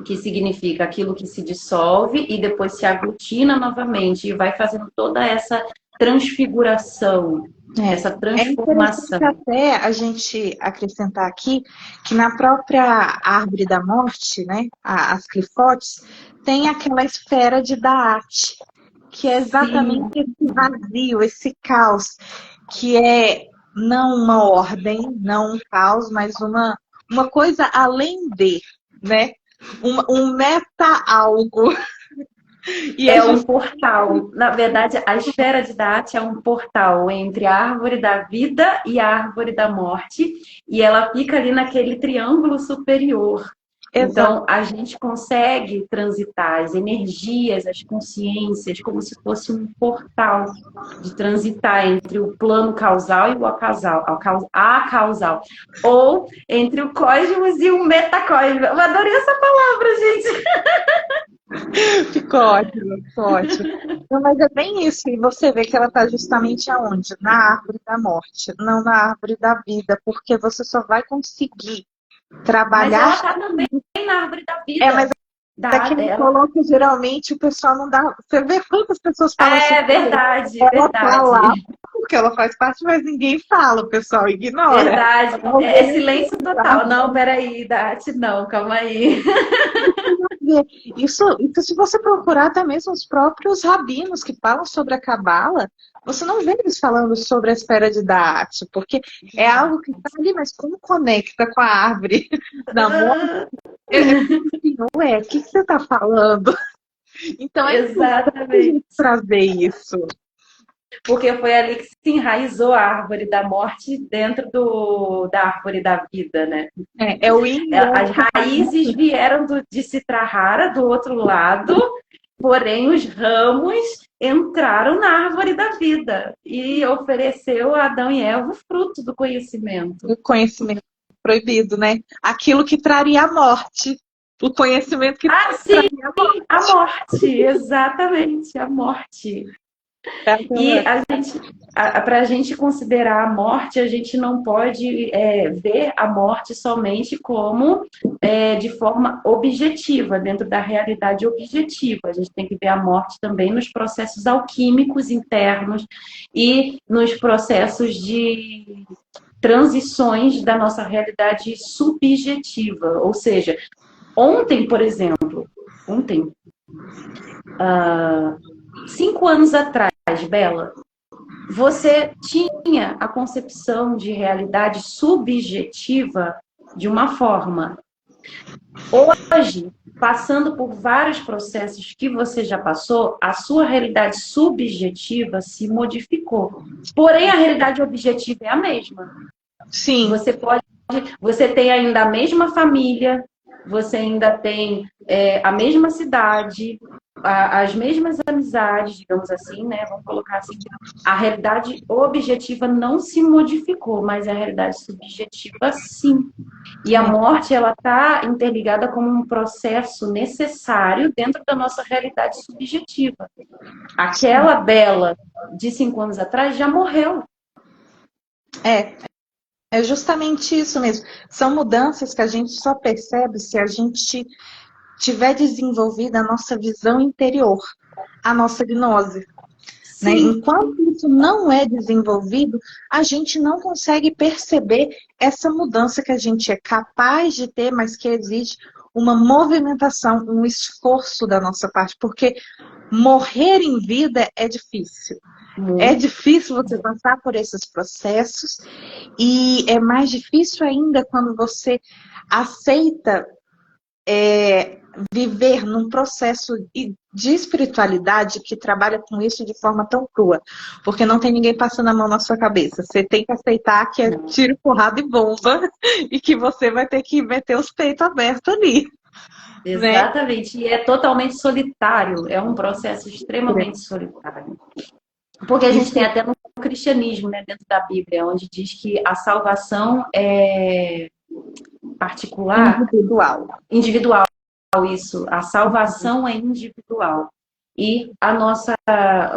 S2: que significa aquilo que se dissolve e depois se aglutina novamente e vai fazendo toda essa transfiguração, essa transformação.
S3: É até a gente acrescentar aqui que na própria árvore da morte, né, as clifotes, tem aquela esfera de Da'at, que é exatamente esse vazio, esse caos, que é não uma ordem, não um caos, mas uma coisa além de, né? Um meta-algo.
S2: E um portal. Na verdade, a esfera de Da'at é um portal entre a árvore da vida e a árvore da morte, e ela fica ali naquele triângulo superior. Exato. Então, a gente consegue transitar as energias, as consciências, como se fosse um portal de transitar entre o plano causal e o acausal. Ou entre o cosmos e o metacosmos. Eu adorei essa palavra, gente!
S3: Ficou ótimo, ficou ótimo. Não, mas é bem isso, e você vê que ela está justamente aonde? Na árvore da morte, não na árvore da vida, porque você só vai conseguir
S2: Mas ela
S3: trabalhar.
S2: está também na árvore da
S3: É, mas
S2: vida.
S3: daqui ele
S2: Ela...
S3: falou que geralmente o pessoal não dá. Você vê quantas pessoas falam
S2: É
S3: sobre
S2: verdade,
S3: ela tá lá,
S2: verdade.
S3: porque ela faz parte, mas ninguém fala, o pessoal ignora.
S2: Verdade. É silêncio total.
S3: Organizar.
S2: Não, peraí, Dati, não, calma aí.
S3: Isso, se você procurar até mesmo os próprios rabinos que falam sobre a Cabala, você não vê eles falando sobre a esfera de Da'at, porque é algo que está ali, mas como conecta com a árvore da morte? Assim, ué, o que você está falando? Então é importante a
S2: Exatamente.
S3: gente trazer isso.
S2: Porque foi ali que se enraizou a árvore da morte dentro da árvore da vida, né?
S3: É o yin e
S2: As
S3: yang.
S2: raízes vieram de Citrahara, do outro lado, porém os ramos entraram na árvore da vida e ofereceu a Adão e Eva o fruto do conhecimento.
S3: O conhecimento proibido, né? Aquilo que traria a morte. O conhecimento que
S2: Ah, sim,
S3: traria a morte.
S2: a morte, exatamente, a morte. E para a gente considerar a morte, a gente não pode ver a morte somente como de forma objetiva, dentro da realidade objetiva. A gente tem que ver a morte também nos processos alquímicos internos e nos processos de transições da nossa realidade subjetiva. Ou seja, ontem, por exemplo, 5 anos atrás, Bela, você tinha a concepção de realidade subjetiva de uma forma. Hoje, passando por vários processos que você já passou, a sua realidade subjetiva se modificou. Porém, a realidade objetiva é a mesma.
S3: Sim.
S2: Você tem ainda a mesma família, você ainda tem a mesma cidade, as mesmas amizades, digamos assim, né? Vamos colocar assim. A realidade objetiva não se modificou, mas a realidade subjetiva sim. E a morte, ela está interligada como um processo necessário dentro da nossa realidade subjetiva. Aquela Bela de 5 anos atrás já morreu.
S3: É justamente isso mesmo. São mudanças que a gente só percebe se a gente tiver desenvolvida a nossa visão interior, a nossa gnose. Né? Enquanto isso não é desenvolvido, a gente não consegue perceber essa mudança que a gente é capaz de ter, mas que exige uma movimentação, um esforço da nossa parte, porque morrer em vida é difícil. É difícil você passar por esses processos e é mais difícil ainda quando você aceita viver num processo de espiritualidade que trabalha com isso de forma tão crua, porque não tem ninguém passando a mão na sua cabeça. Você tem que aceitar que é tiro, porrada e bomba e que você vai ter que meter os peitos abertos ali.
S2: Exatamente, né? E é totalmente solitário, é um processo extremamente solitário. Porque a gente tem até no cristianismo, né, dentro da Bíblia, onde diz que a salvação é particular, individual, isso. A salvação é individual. E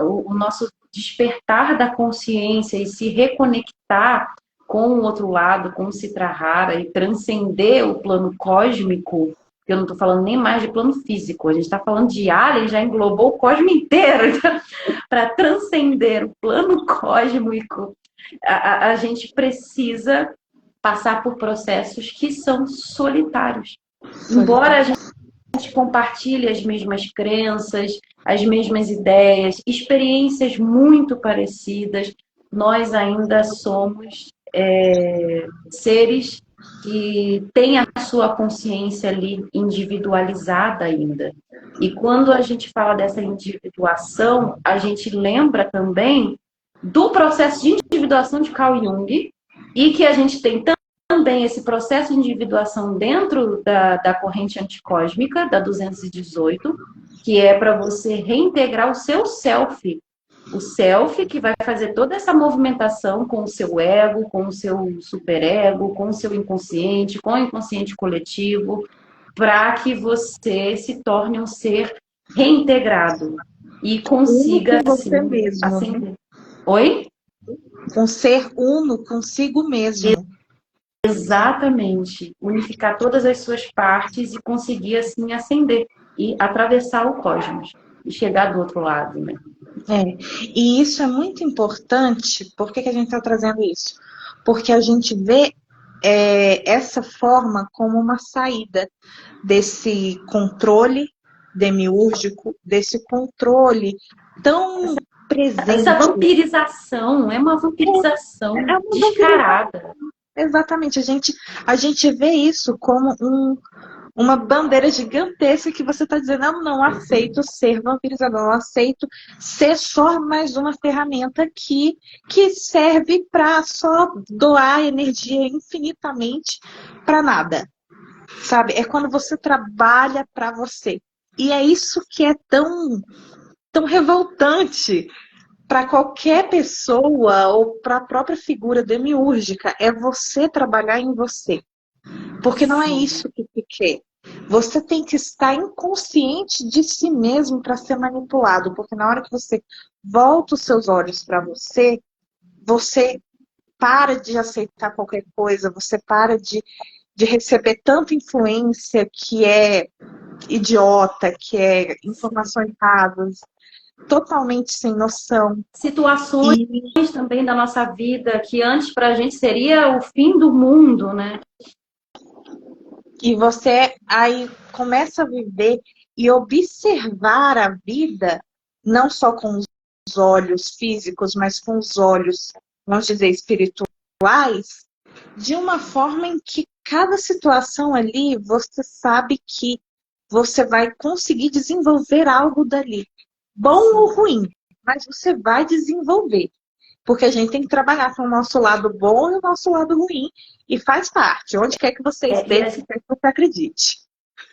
S2: o nosso despertar da consciência e se reconectar com o outro lado, com o Citrahara e transcender o plano cósmico. Eu não estou falando nem mais de plano físico, a gente está falando de alien, já englobou o cosmos inteiro. Então, para transcender o plano cósmico, a gente precisa passar por processos que são solitários. Embora a gente compartilhe as mesmas crenças, as mesmas ideias, experiências muito parecidas, nós ainda somos seres que têm a sua consciência ali individualizada ainda. E quando a gente fala dessa individuação, a gente lembra também do processo de individuação de Carl Jung, e que a gente tem também esse processo de individuação dentro da corrente anticósmica, da 218, que é para você reintegrar o seu self. O self que vai fazer toda essa movimentação com o seu ego, com o seu superego, com o seu inconsciente, com o inconsciente coletivo, para que você se torne um ser reintegrado e
S3: Uno
S2: consiga,
S3: com você
S2: assim,
S3: mesmo, né?
S2: acender. Oi?
S3: Um ser uno consigo mesmo.
S2: Exatamente. Unificar todas as suas partes e conseguir, assim, ascender e atravessar o cosmos e chegar do outro lado, né?
S3: É. E isso é muito importante. Por que que a gente está trazendo isso? Porque a gente vê essa forma como uma saída desse controle demiúrgico, desse controle tão
S2: Essa
S3: presente.
S2: vampirização é uma vampirização
S3: É uma vampirização.
S2: descarada.
S3: Exatamente. A gente vê isso como uma bandeira gigantesca que você está dizendo, não aceito ser vampirizador, não aceito ser só mais uma ferramenta que serve para só doar energia infinitamente para nada, sabe? É quando você trabalha para você. E é isso que é tão revoltante para qualquer pessoa ou para a própria figura demiúrgica, é você trabalhar em você. Porque não é
S2: Sim.
S3: isso que te quer. Você tem que estar inconsciente de si mesmo para ser manipulado. Porque na hora que você volta os seus olhos para você, você para de aceitar qualquer coisa, você para de receber tanta influência que é idiota, que é informações rasas, totalmente sem noção.
S2: Situações
S3: E,
S2: também da nossa vida que antes para a gente seria o fim do mundo, né?
S3: e você aí começa a viver e observar a vida, não só com os olhos físicos, mas com os olhos, vamos dizer, espirituais, de uma forma em que cada situação ali você sabe que você vai conseguir desenvolver algo dali, bom ou ruim, mas você vai desenvolver. Porque a gente tem que trabalhar com o nosso lado bom e o nosso lado ruim. E faz parte, onde quer que você
S2: É, e
S3: esteja, quer que você acredite.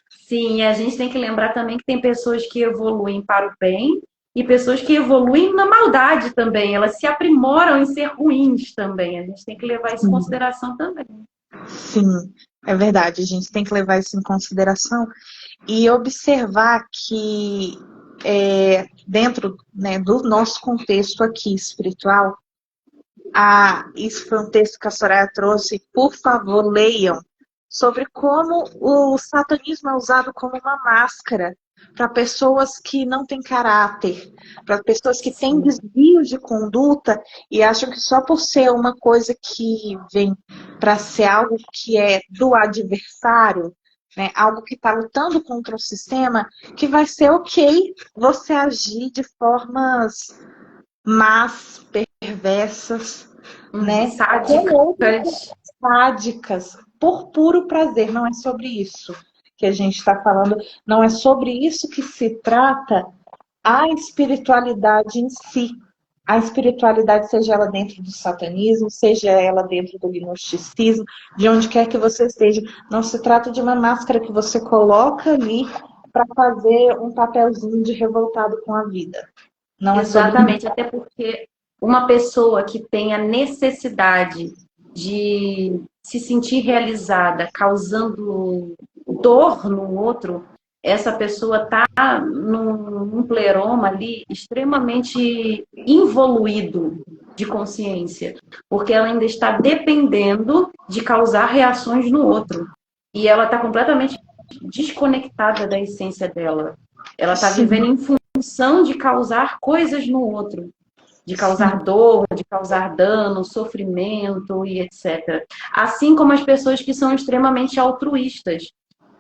S2: sim, a gente tem que lembrar também que tem pessoas que evoluem para o bem e pessoas que evoluem na maldade também. Elas se aprimoram em ser ruins também. A gente tem que levar isso em
S3: Sim,
S2: consideração também.
S3: sim, é verdade. A gente tem que levar isso em consideração e observar que dentro, né, do nosso contexto aqui espiritual, isso foi um texto que a Soraya trouxe, por favor, leiam, sobre como o satanismo é usado como uma máscara para pessoas que não têm caráter, para pessoas que têm
S2: Sim,
S3: desvios de conduta e acham que só por ser uma coisa que vem para ser algo que é do adversário, né, algo que está lutando contra o sistema, que vai ser ok você agir de formas más, perversas, né? Com outras
S2: sádicas.
S3: sádicas, por puro prazer. Não é sobre isso que a gente está falando, não é sobre isso que se trata a espiritualidade em si. A espiritualidade, seja ela dentro do satanismo, seja ela dentro do gnosticismo, de onde quer que você esteja, não se trata de uma máscara que você coloca ali para fazer um papelzinho de revoltado com a vida. Não é sobre
S2: Exatamente, até porque uma pessoa que tem a necessidade de se sentir realizada, causando dor no outro, essa pessoa está num pleroma ali extremamente involuído de consciência, porque ela ainda está dependendo de causar reações no outro. E ela está completamente desconectada da essência dela. Ela está
S3: sim,
S2: vivendo em função de causar coisas no outro, de
S3: sim,
S2: causar dor, de causar dano, sofrimento e etc. Assim como as pessoas que são extremamente altruístas,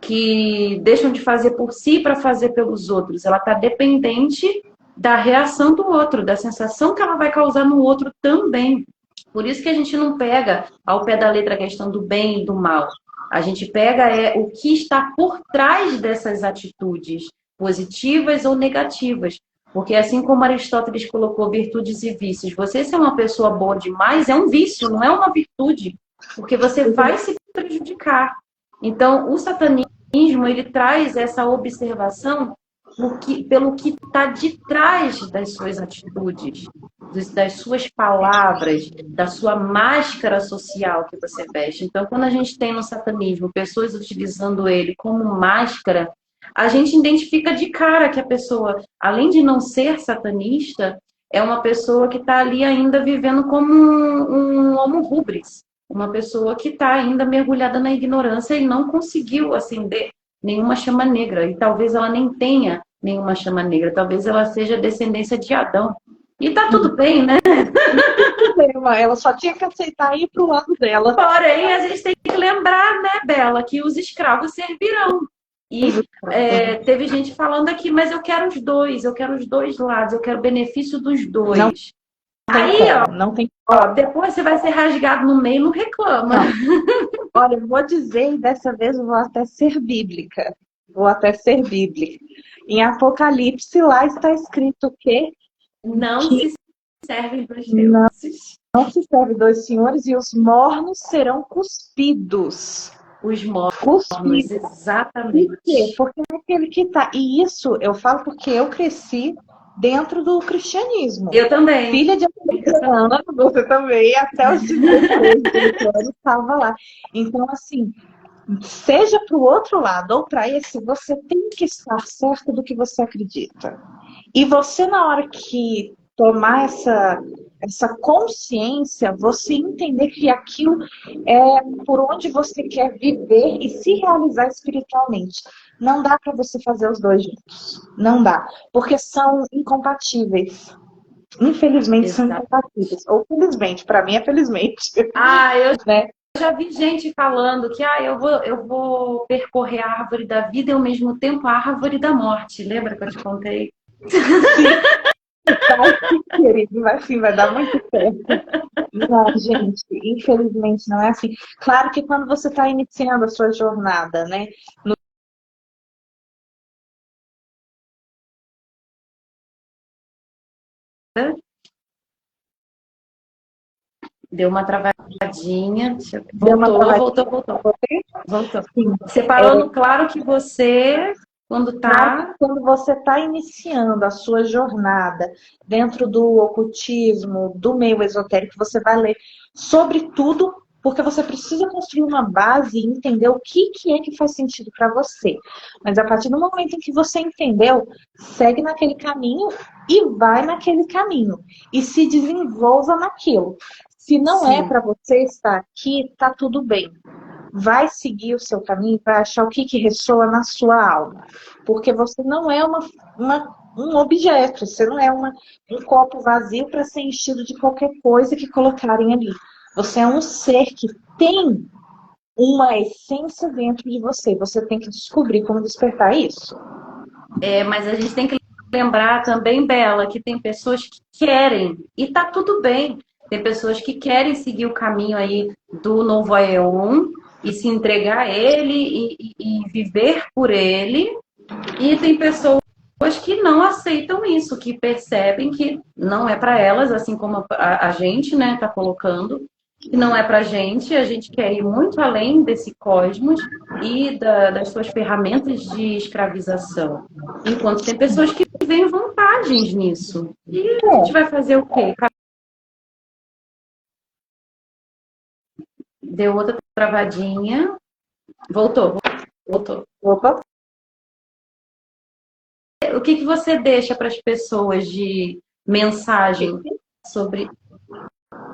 S2: que deixam de fazer por si para fazer pelos outros. Ela está dependente da reação do outro, da sensação que ela vai causar no outro também. Por isso que a gente não pega ao pé da letra a questão do bem e do mal. A gente pega o que está por trás dessas atitudes, positivas ou negativas. Porque assim como Aristóteles colocou virtudes e vícios, você ser uma pessoa boa demais é um vício, não é uma virtude, porque você vai se prejudicar. Então, o satanismo, ele traz essa observação pelo que está de trás das suas atitudes, das suas palavras, da sua máscara social que você veste. Então, quando a gente tem no satanismo pessoas utilizando ele como máscara, a gente identifica de cara que a pessoa, além de não ser satanista, é uma pessoa que está ali ainda vivendo como um homo rubris, uma pessoa que está ainda mergulhada na ignorância e não conseguiu acender nenhuma chama negra. E talvez ela nem tenha nenhuma chama negra, talvez ela seja descendência de Adão. E tá tudo bem, né?
S3: Ela só tinha que aceitar ir pro lado dela.
S2: Porém, a gente tem que lembrar, né, Bela, que os escravos servirão. E teve gente falando aqui, mas eu quero os dois lados, eu quero o benefício dos dois.
S3: Não
S2: Aí,
S3: como, não tem
S2: ó, depois você vai ser rasgado no meio, não reclama.
S3: Não. Olha, eu vou dizer, e dessa vez eu vou até ser bíblica. Vou até ser bíblica. Em Apocalipse, lá está escrito o quê?
S2: Não se servem dois deuses.
S3: Não se serve dois senhores e os mornos serão cuspidos.
S2: Os mornos,
S3: Cuspidos.
S2: exatamente.
S3: Por quê? Porque é aquele que tá. E isso eu falo porque eu cresci dentro do cristianismo.
S2: Eu também.
S3: Filha de americana, você também, até os 16 anos estava lá. Então, assim, seja para o outro lado ou para esse, você tem que estar certo do que você acredita. E você, na hora que tomar essa consciência, você entender que aquilo é por onde você quer viver e se realizar espiritualmente. Não dá para você fazer os dois juntos. Não dá. Porque são incompatíveis. Infelizmente são incompatíveis. Ou felizmente, para mim é felizmente.
S2: Eu
S3: né?
S2: já vi gente falando que eu vou percorrer a árvore da vida e ao mesmo tempo a árvore da morte. Lembra que eu te contei?
S3: Querido, vai dar muito certo. Não, gente, infelizmente não é assim. Claro que quando você está iniciando a sua jornada, né?
S2: Deu uma travadinha. Voltou.
S3: Sim.
S2: Separando, claro que você,
S3: quando você está iniciando a sua jornada dentro do ocultismo, do meio esotérico, você vai ler sobre tudo, porque você precisa construir uma base e entender o que é que faz sentido para você. Mas a partir do momento em que você entendeu, segue naquele caminho e vai naquele caminho. E se desenvolva naquilo. Se não é para você estar aqui, tá tudo bem. Vai seguir o seu caminho, vai achar o que ressoa na sua alma. Porque você não é um objeto, você não é um copo vazio para ser enchido de qualquer coisa que colocarem ali. Você é um ser que tem uma essência dentro de você. Você tem que descobrir como despertar isso.
S2: Mas a gente tem que lembrar também, Bela, que tem pessoas que querem, e tá tudo bem. Tem pessoas que querem seguir o caminho aí do novo Aeon e se entregar a ele e viver por ele. E tem pessoas que não aceitam isso, que percebem que não é para elas, assim como a gente, né, tá colocando, que não é pra gente, a gente quer ir muito além desse cosmos e das suas ferramentas de escravização. Enquanto tem pessoas que veem vantagens nisso. E a gente vai fazer o quê? Deu outra travadinha. Voltou.
S3: Opa.
S2: O que você deixa para as pessoas de mensagem sobre...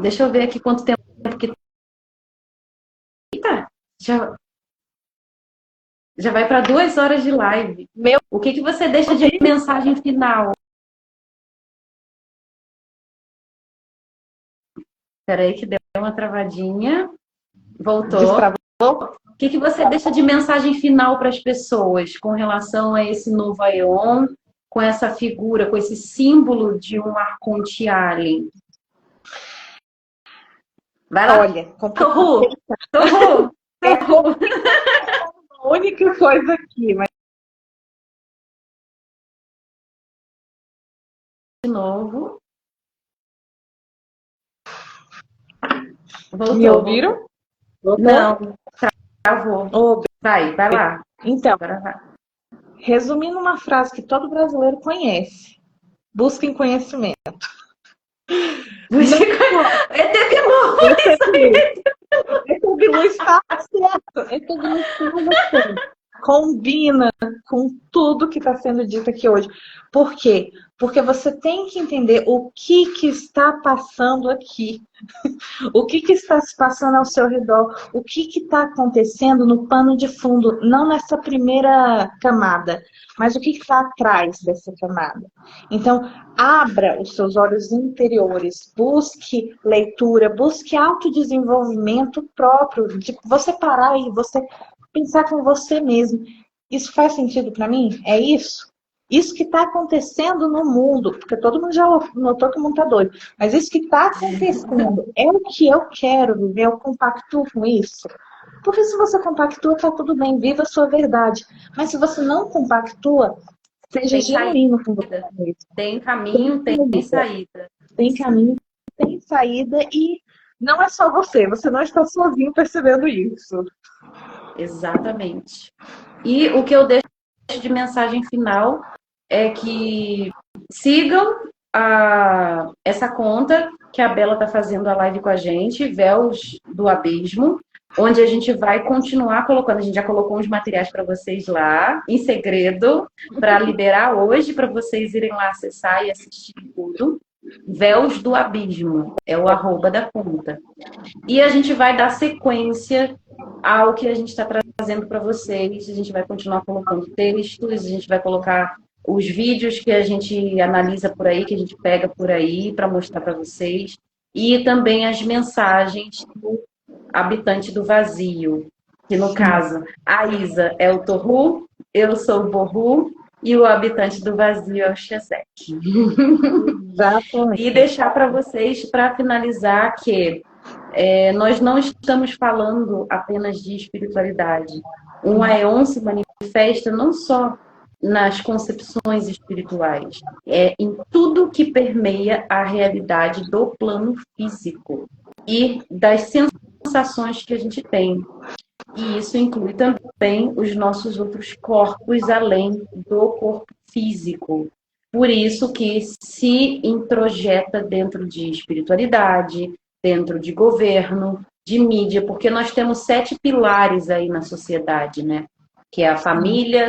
S2: Deixa eu ver aqui quanto tempo que... Eita, já vai para 2 horas de live. O que você deixa de mensagem final? Espera aí que deu uma travadinha. Voltou.
S3: Destravou.
S2: O que você deixa de mensagem final para as pessoas com relação a esse novo Aeon, com essa figura, com esse símbolo de um arconte alien? Vai lá.
S3: Olha,
S2: Torru.
S3: A única coisa aqui, mas
S2: de novo. Voltou.
S3: Me ouviram?
S2: Não, travou. Vai lá.
S3: Então, resumindo uma frase que todo brasileiro conhece: busquem conhecimento. ET Bilu está certo. ET Bilu está certo. combina com tudo que está sendo dito aqui hoje. Por quê? Porque você tem que entender o que está passando aqui. O que está se passando ao seu redor? O que está acontecendo no pano de fundo? Não nessa primeira camada, mas o que está atrás dessa camada. Então, abra os seus olhos interiores, busque leitura, busque autodesenvolvimento próprio, de você parar e você pensar com você mesmo. Isso faz sentido para mim? É isso? Isso que está acontecendo no mundo, porque todo mundo já notou que o mundo está doido, mas isso que está acontecendo é o que eu quero viver, eu compactuo com isso. Porque se você compactua, está tudo bem, viva a sua verdade. Mas se você não compactua, seja
S2: Tem
S3: genuíno com você
S2: saída.
S3: mesmo.
S2: Tem caminho, tem saída.
S3: Tem caminho, tem saída e não é só você, você não está sozinho percebendo isso.
S2: Exatamente. E o que eu deixo de mensagem final é que sigam essa conta que a Bela está fazendo a live com a gente, Véus do Abismo, onde a gente vai continuar colocando, a gente já colocou uns materiais para vocês lá, em segredo, para liberar hoje, para vocês irem lá acessar e assistir tudo. Véus do Abismo, é o @ da conta. E a gente vai dar sequência ao que a gente está trazendo para vocês. A gente vai continuar colocando textos, a gente vai colocar os vídeos que a gente analisa por aí, que a gente pega por aí para mostrar para vocês. E também as mensagens do habitante do vazio. Que no caso, a Isa é o Toru, eu sou o Boru e o habitante do vazio é o Shazek.
S3: Exatamente.
S2: E deixar para vocês, para finalizar, que nós não estamos falando apenas de espiritualidade. Um Aeon se manifesta não só nas concepções espirituais, é em tudo que permeia a realidade do plano físico e das sensações que a gente tem. E isso inclui também os nossos outros corpos, além do corpo físico. Por isso que se introjeta dentro de espiritualidade, dentro de governo, de mídia, porque nós temos 7 pilares aí na sociedade, né? Que é a família,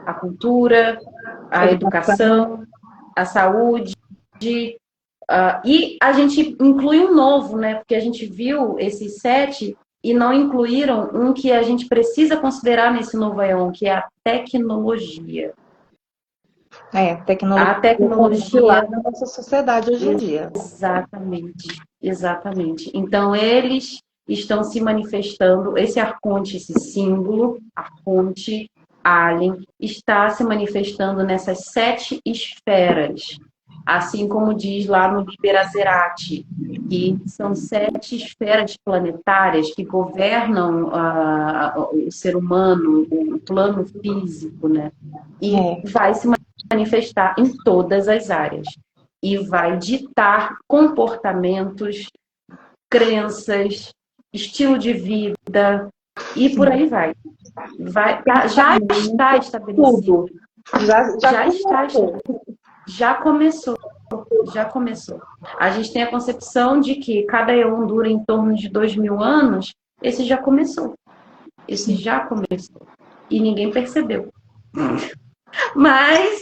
S2: a cultura, a educação, a saúde, e a gente inclui um novo, né? Porque a gente viu esses 7 e não incluíram um que a gente precisa considerar nesse novo Aeon, que é a tecnologia.
S3: Tecnologia.
S2: A tecnologia
S3: na nossa sociedade hoje em dia.
S2: Exatamente, exatamente. Então, eles estão se manifestando, esse arconte, esse símbolo, arconte, alien, está se manifestando nessas 7 esferas. Assim como diz lá no Liber Azerati, que são 7 esferas planetárias que governam o ser humano, o plano físico, né? E vai se manifestar em todas as áreas. E vai ditar comportamentos, crenças, estilo de vida, e por aí vai. Já está estabelecido. Já está estabelecido. Já começou. A gente tem a concepção de que cada Aeon dura em torno de 2000 anos. Esse já começou. E ninguém percebeu. Mas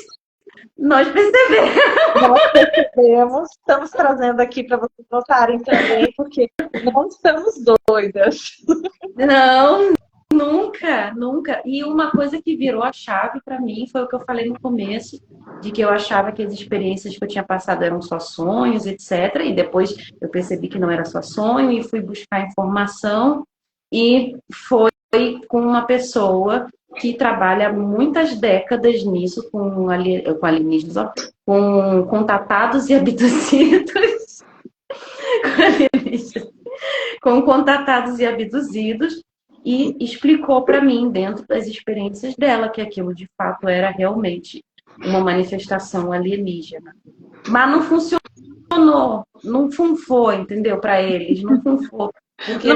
S2: nós percebemos.
S3: Estamos trazendo aqui para vocês notarem também, porque não estamos doidas.
S2: Não, nunca. E uma coisa que virou a chave para mim foi o que eu falei no começo, de que eu achava que as experiências que eu tinha passado eram só sonhos, etc. E depois eu percebi que não era só sonho e fui buscar informação. E foi com uma pessoa que trabalha há muitas décadas nisso, com alienígenas, com contatados e abduzidos. Com contatados e abduzidos. E explicou para mim, dentro das experiências dela, que aquilo de fato era realmente uma manifestação alienígena. Mas não funcionou, não funfou, entendeu? Para eles, não funfou. Porque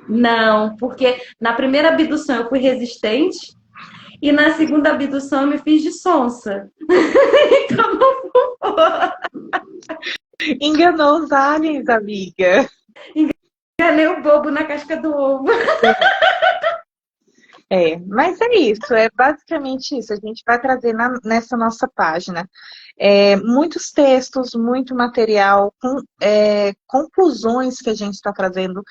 S2: Não, porque na primeira abdução eu fui resistente e na segunda abdução eu me fiz de sonsa. Então não funfou.
S3: Enganou os aliens, amiga.
S2: Enganei o bobo na casca do ovo.
S3: Mas é isso, é basicamente isso. A gente vai trazer nessa nossa página muitos textos, muito material, conclusões que a gente está trazendo,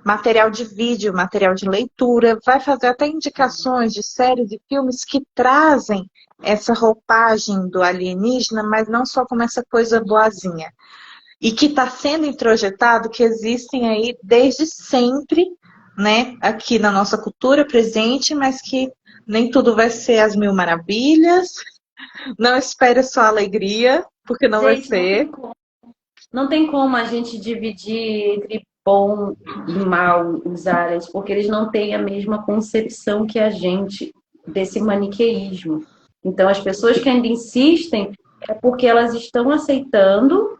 S3: material de vídeo, material de leitura, vai fazer até indicações de séries e filmes que trazem essa roupagem do alienígena, mas não só como essa coisa boazinha. E que está sendo introjetado, que existem aí desde sempre, né, aqui na nossa cultura presente, mas que nem tudo vai ser as mil maravilhas. Não espere só alegria, porque não vai
S2: Gente,
S3: ser.
S2: não tem como a gente dividir entre bom e mal os áreas, porque eles não têm a mesma concepção que a gente desse maniqueísmo. Então, as pessoas que ainda insistem é porque elas estão aceitando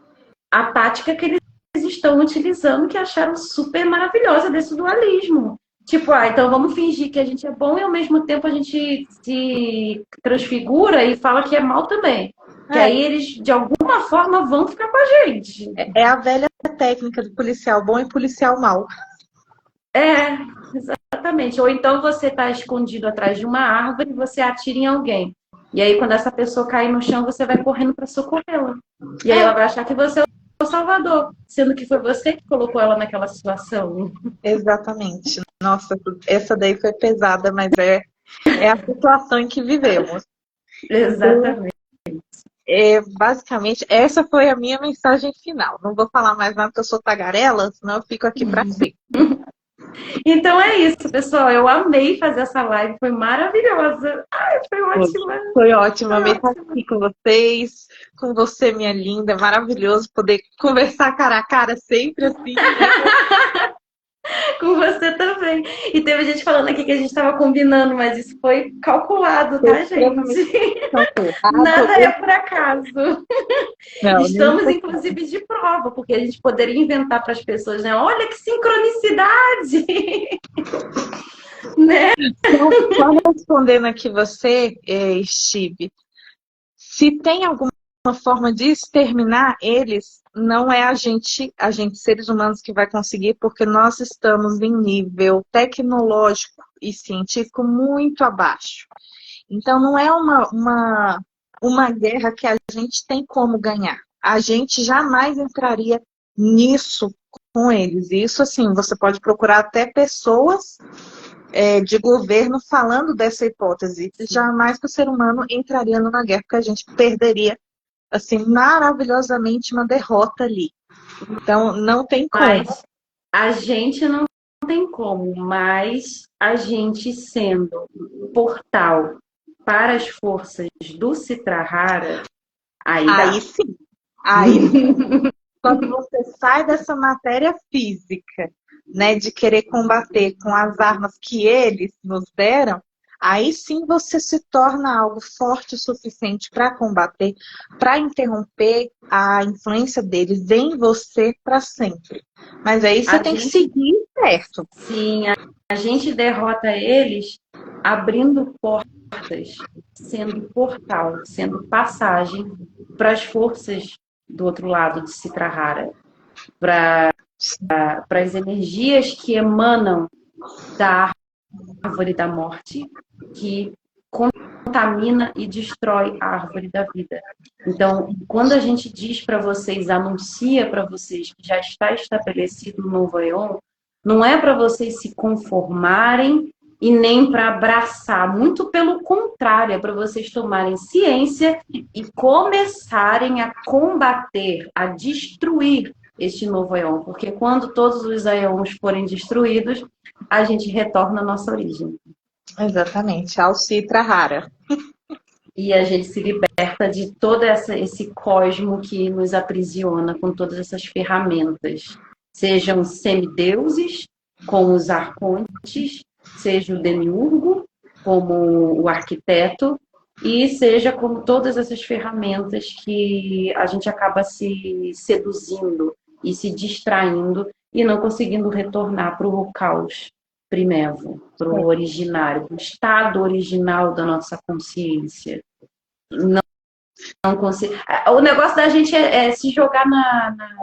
S2: a tática que eles estão utilizando, que acharam super maravilhosa desse dualismo. Tipo, então vamos fingir que a gente é bom e ao mesmo tempo a gente se transfigura e fala que é mal também. Que aí eles, de alguma forma, vão ficar com a gente.
S3: É a velha técnica do policial bom e policial mau.
S2: Exatamente. Ou então você está escondido atrás de uma árvore e você atira em alguém. E aí, quando essa pessoa cair no chão, você vai correndo para socorrê-la. E aí ela vai achar que você é o salvador, sendo que foi você que colocou ela naquela situação.
S3: Exatamente. Nossa, essa daí foi pesada, mas é a situação em que vivemos.
S2: Exatamente.
S3: Basicamente, essa foi a minha mensagem final. Não vou falar mais nada porque eu sou tagarela, senão eu fico aqui para sempre.
S2: Então é isso, pessoal. Eu amei fazer essa live, foi maravilhosa. Foi ótima.
S3: Foi ótimo, amei estar aqui com vocês, com você, minha linda. É maravilhoso poder conversar cara a cara sempre assim.
S2: Com você também. E teve gente falando aqui que a gente estava combinando, mas isso foi calculado, tá, gente? Nada é por acaso. Não, estamos, inclusive, de prova, porque a gente poderia inventar para as pessoas, né? Olha que sincronicidade! Né?
S3: Então, só respondendo aqui você, Steve, se tem alguma forma de exterminar eles, não é a gente, seres humanos, que vai conseguir, porque nós estamos em nível tecnológico e científico muito abaixo. Então, não é uma guerra que a gente tem como ganhar. A gente jamais entraria nisso com eles. E isso, assim, você pode procurar até pessoas de governo falando dessa hipótese. Jamais que o ser humano entraria numa guerra, porque a gente perderia, assim, maravilhosamente uma derrota ali. Então, não tem como.
S2: Mas a gente não tem como, mas a gente sendo um portal para as forças do Citrahara,
S3: aí sim. Aí quando você sai dessa matéria física, né, de querer combater com as armas que eles nos deram, aí sim você se torna algo forte o suficiente para combater, para interromper a influência deles em você para sempre. Mas aí você tem que seguir certo.
S2: Sim, a gente derrota eles abrindo portas, sendo portal, sendo passagem para as forças do outro lado de Citrahara, para as energias que emanam da árvore da morte, que contamina e destrói a árvore da vida. Então, quando a gente diz para vocês, anuncia para vocês que já está estabelecido um novo Aeon, não é para vocês se conformarem e nem para abraçar, muito pelo contrário, é para vocês tomarem ciência e começarem a combater, a destruir este novo Aeon, porque quando todos os Aeons forem destruídos, a gente retorna à nossa origem.
S3: Exatamente, ao Citrahara.
S2: E a gente se liberta de todo esse cosmo que nos aprisiona com todas essas ferramentas. Sejam semideuses, como os arcontes, seja o demiurgo, como o arquiteto, e seja como todas essas ferramentas que a gente acaba se seduzindo e se distraindo e não conseguindo retornar para o caos primevo, para o originário, para o estado original da nossa consciência. Não consigo. O negócio da gente é se jogar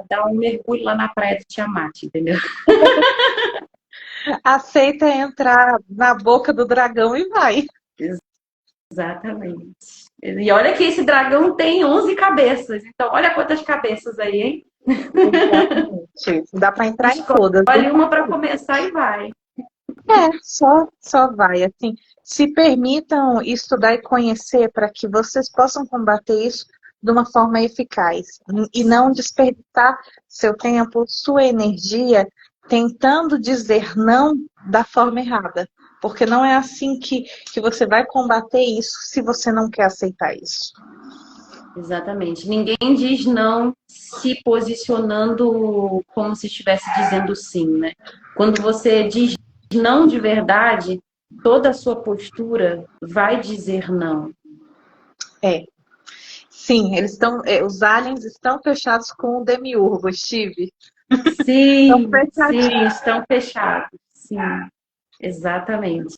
S2: dar um mergulho lá na praia de Tiamat, entendeu?
S3: Aceita entrar na boca do dragão e vai.
S2: Exatamente. E olha que esse dragão tem 11 cabeças. Então, olha quantas cabeças aí, hein?
S3: Exatamente. Dá para entrar em todas.
S2: Escolhe uma para começar e vai.
S3: Só vai. Assim, se permitam estudar e conhecer para que vocês possam combater isso de uma forma eficaz e não desperdiçar seu tempo, sua energia tentando dizer não da forma errada. Porque não é assim que você vai combater isso se você não quer aceitar isso.
S2: Exatamente. Ninguém diz não se posicionando como se estivesse dizendo sim, né? Quando você diz não de verdade, toda a sua postura vai dizer não.
S3: É. Sim, os aliens estão fechados com o Demiurgo, Steve. Estão
S2: Sim, sim,
S3: fechadinhos.
S2: estão fechados. Sim, exatamente.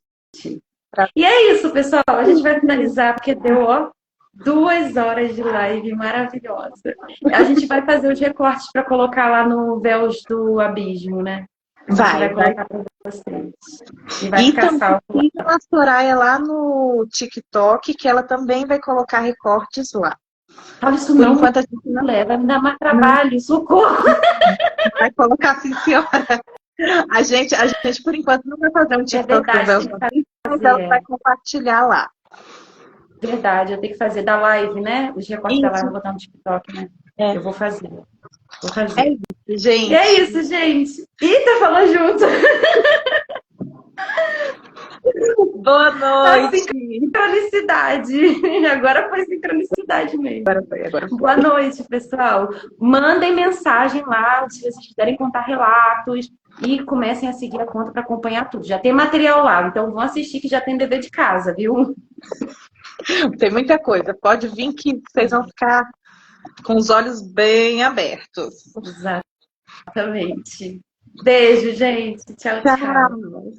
S3: Pra-
S2: E é isso, pessoal. A gente vai finalizar porque deu, ó, 2 horas de live maravilhosa. A gente vai fazer os recortes para colocar lá no Véus do Abismo, né? A gente vai
S3: Vai.
S2: colocar para vocês. E vai
S3: E
S2: ficar
S3: também
S2: salvo lá.
S3: sigam a Soraya lá no TikTok, que ela também vai colocar recortes lá.
S2: Fala isso
S3: Por
S2: não,
S3: enquanto a gente não
S2: mulher, vai me dar mais trabalho, socorro.
S3: vai colocar assim, senhora. A gente, por enquanto, não vai fazer um
S2: É
S3: TikTok do
S2: verdade,
S3: Véu,
S2: tem que
S3: mas ela
S2: fazer.
S3: vai compartilhar lá.
S2: Verdade, eu tenho que fazer da live, né? Os recortes da live,
S3: Isso,
S2: vou botar no TikTok, né?
S3: é.
S2: Eu vou fazer. Vou
S3: É
S2: fazer.
S3: isso,
S2: E é
S3: gente.
S2: isso, gente. Eita, falou junto.
S3: Boa
S2: A
S3: noite.
S2: sincronicidade. Agora foi sincronicidade mesmo.
S3: Agora foi.
S2: Boa noite, pessoal. Mandem mensagem lá se vocês quiserem contar relatos e comecem a seguir a conta para acompanhar tudo. Já tem material lá, então vão assistir que já tem dever de casa, viu?
S3: Tem muita coisa. Pode vir que vocês vão ficar com os olhos bem abertos.
S2: Exatamente. Beijo, gente. Tchau, tchau.
S3: Tchau.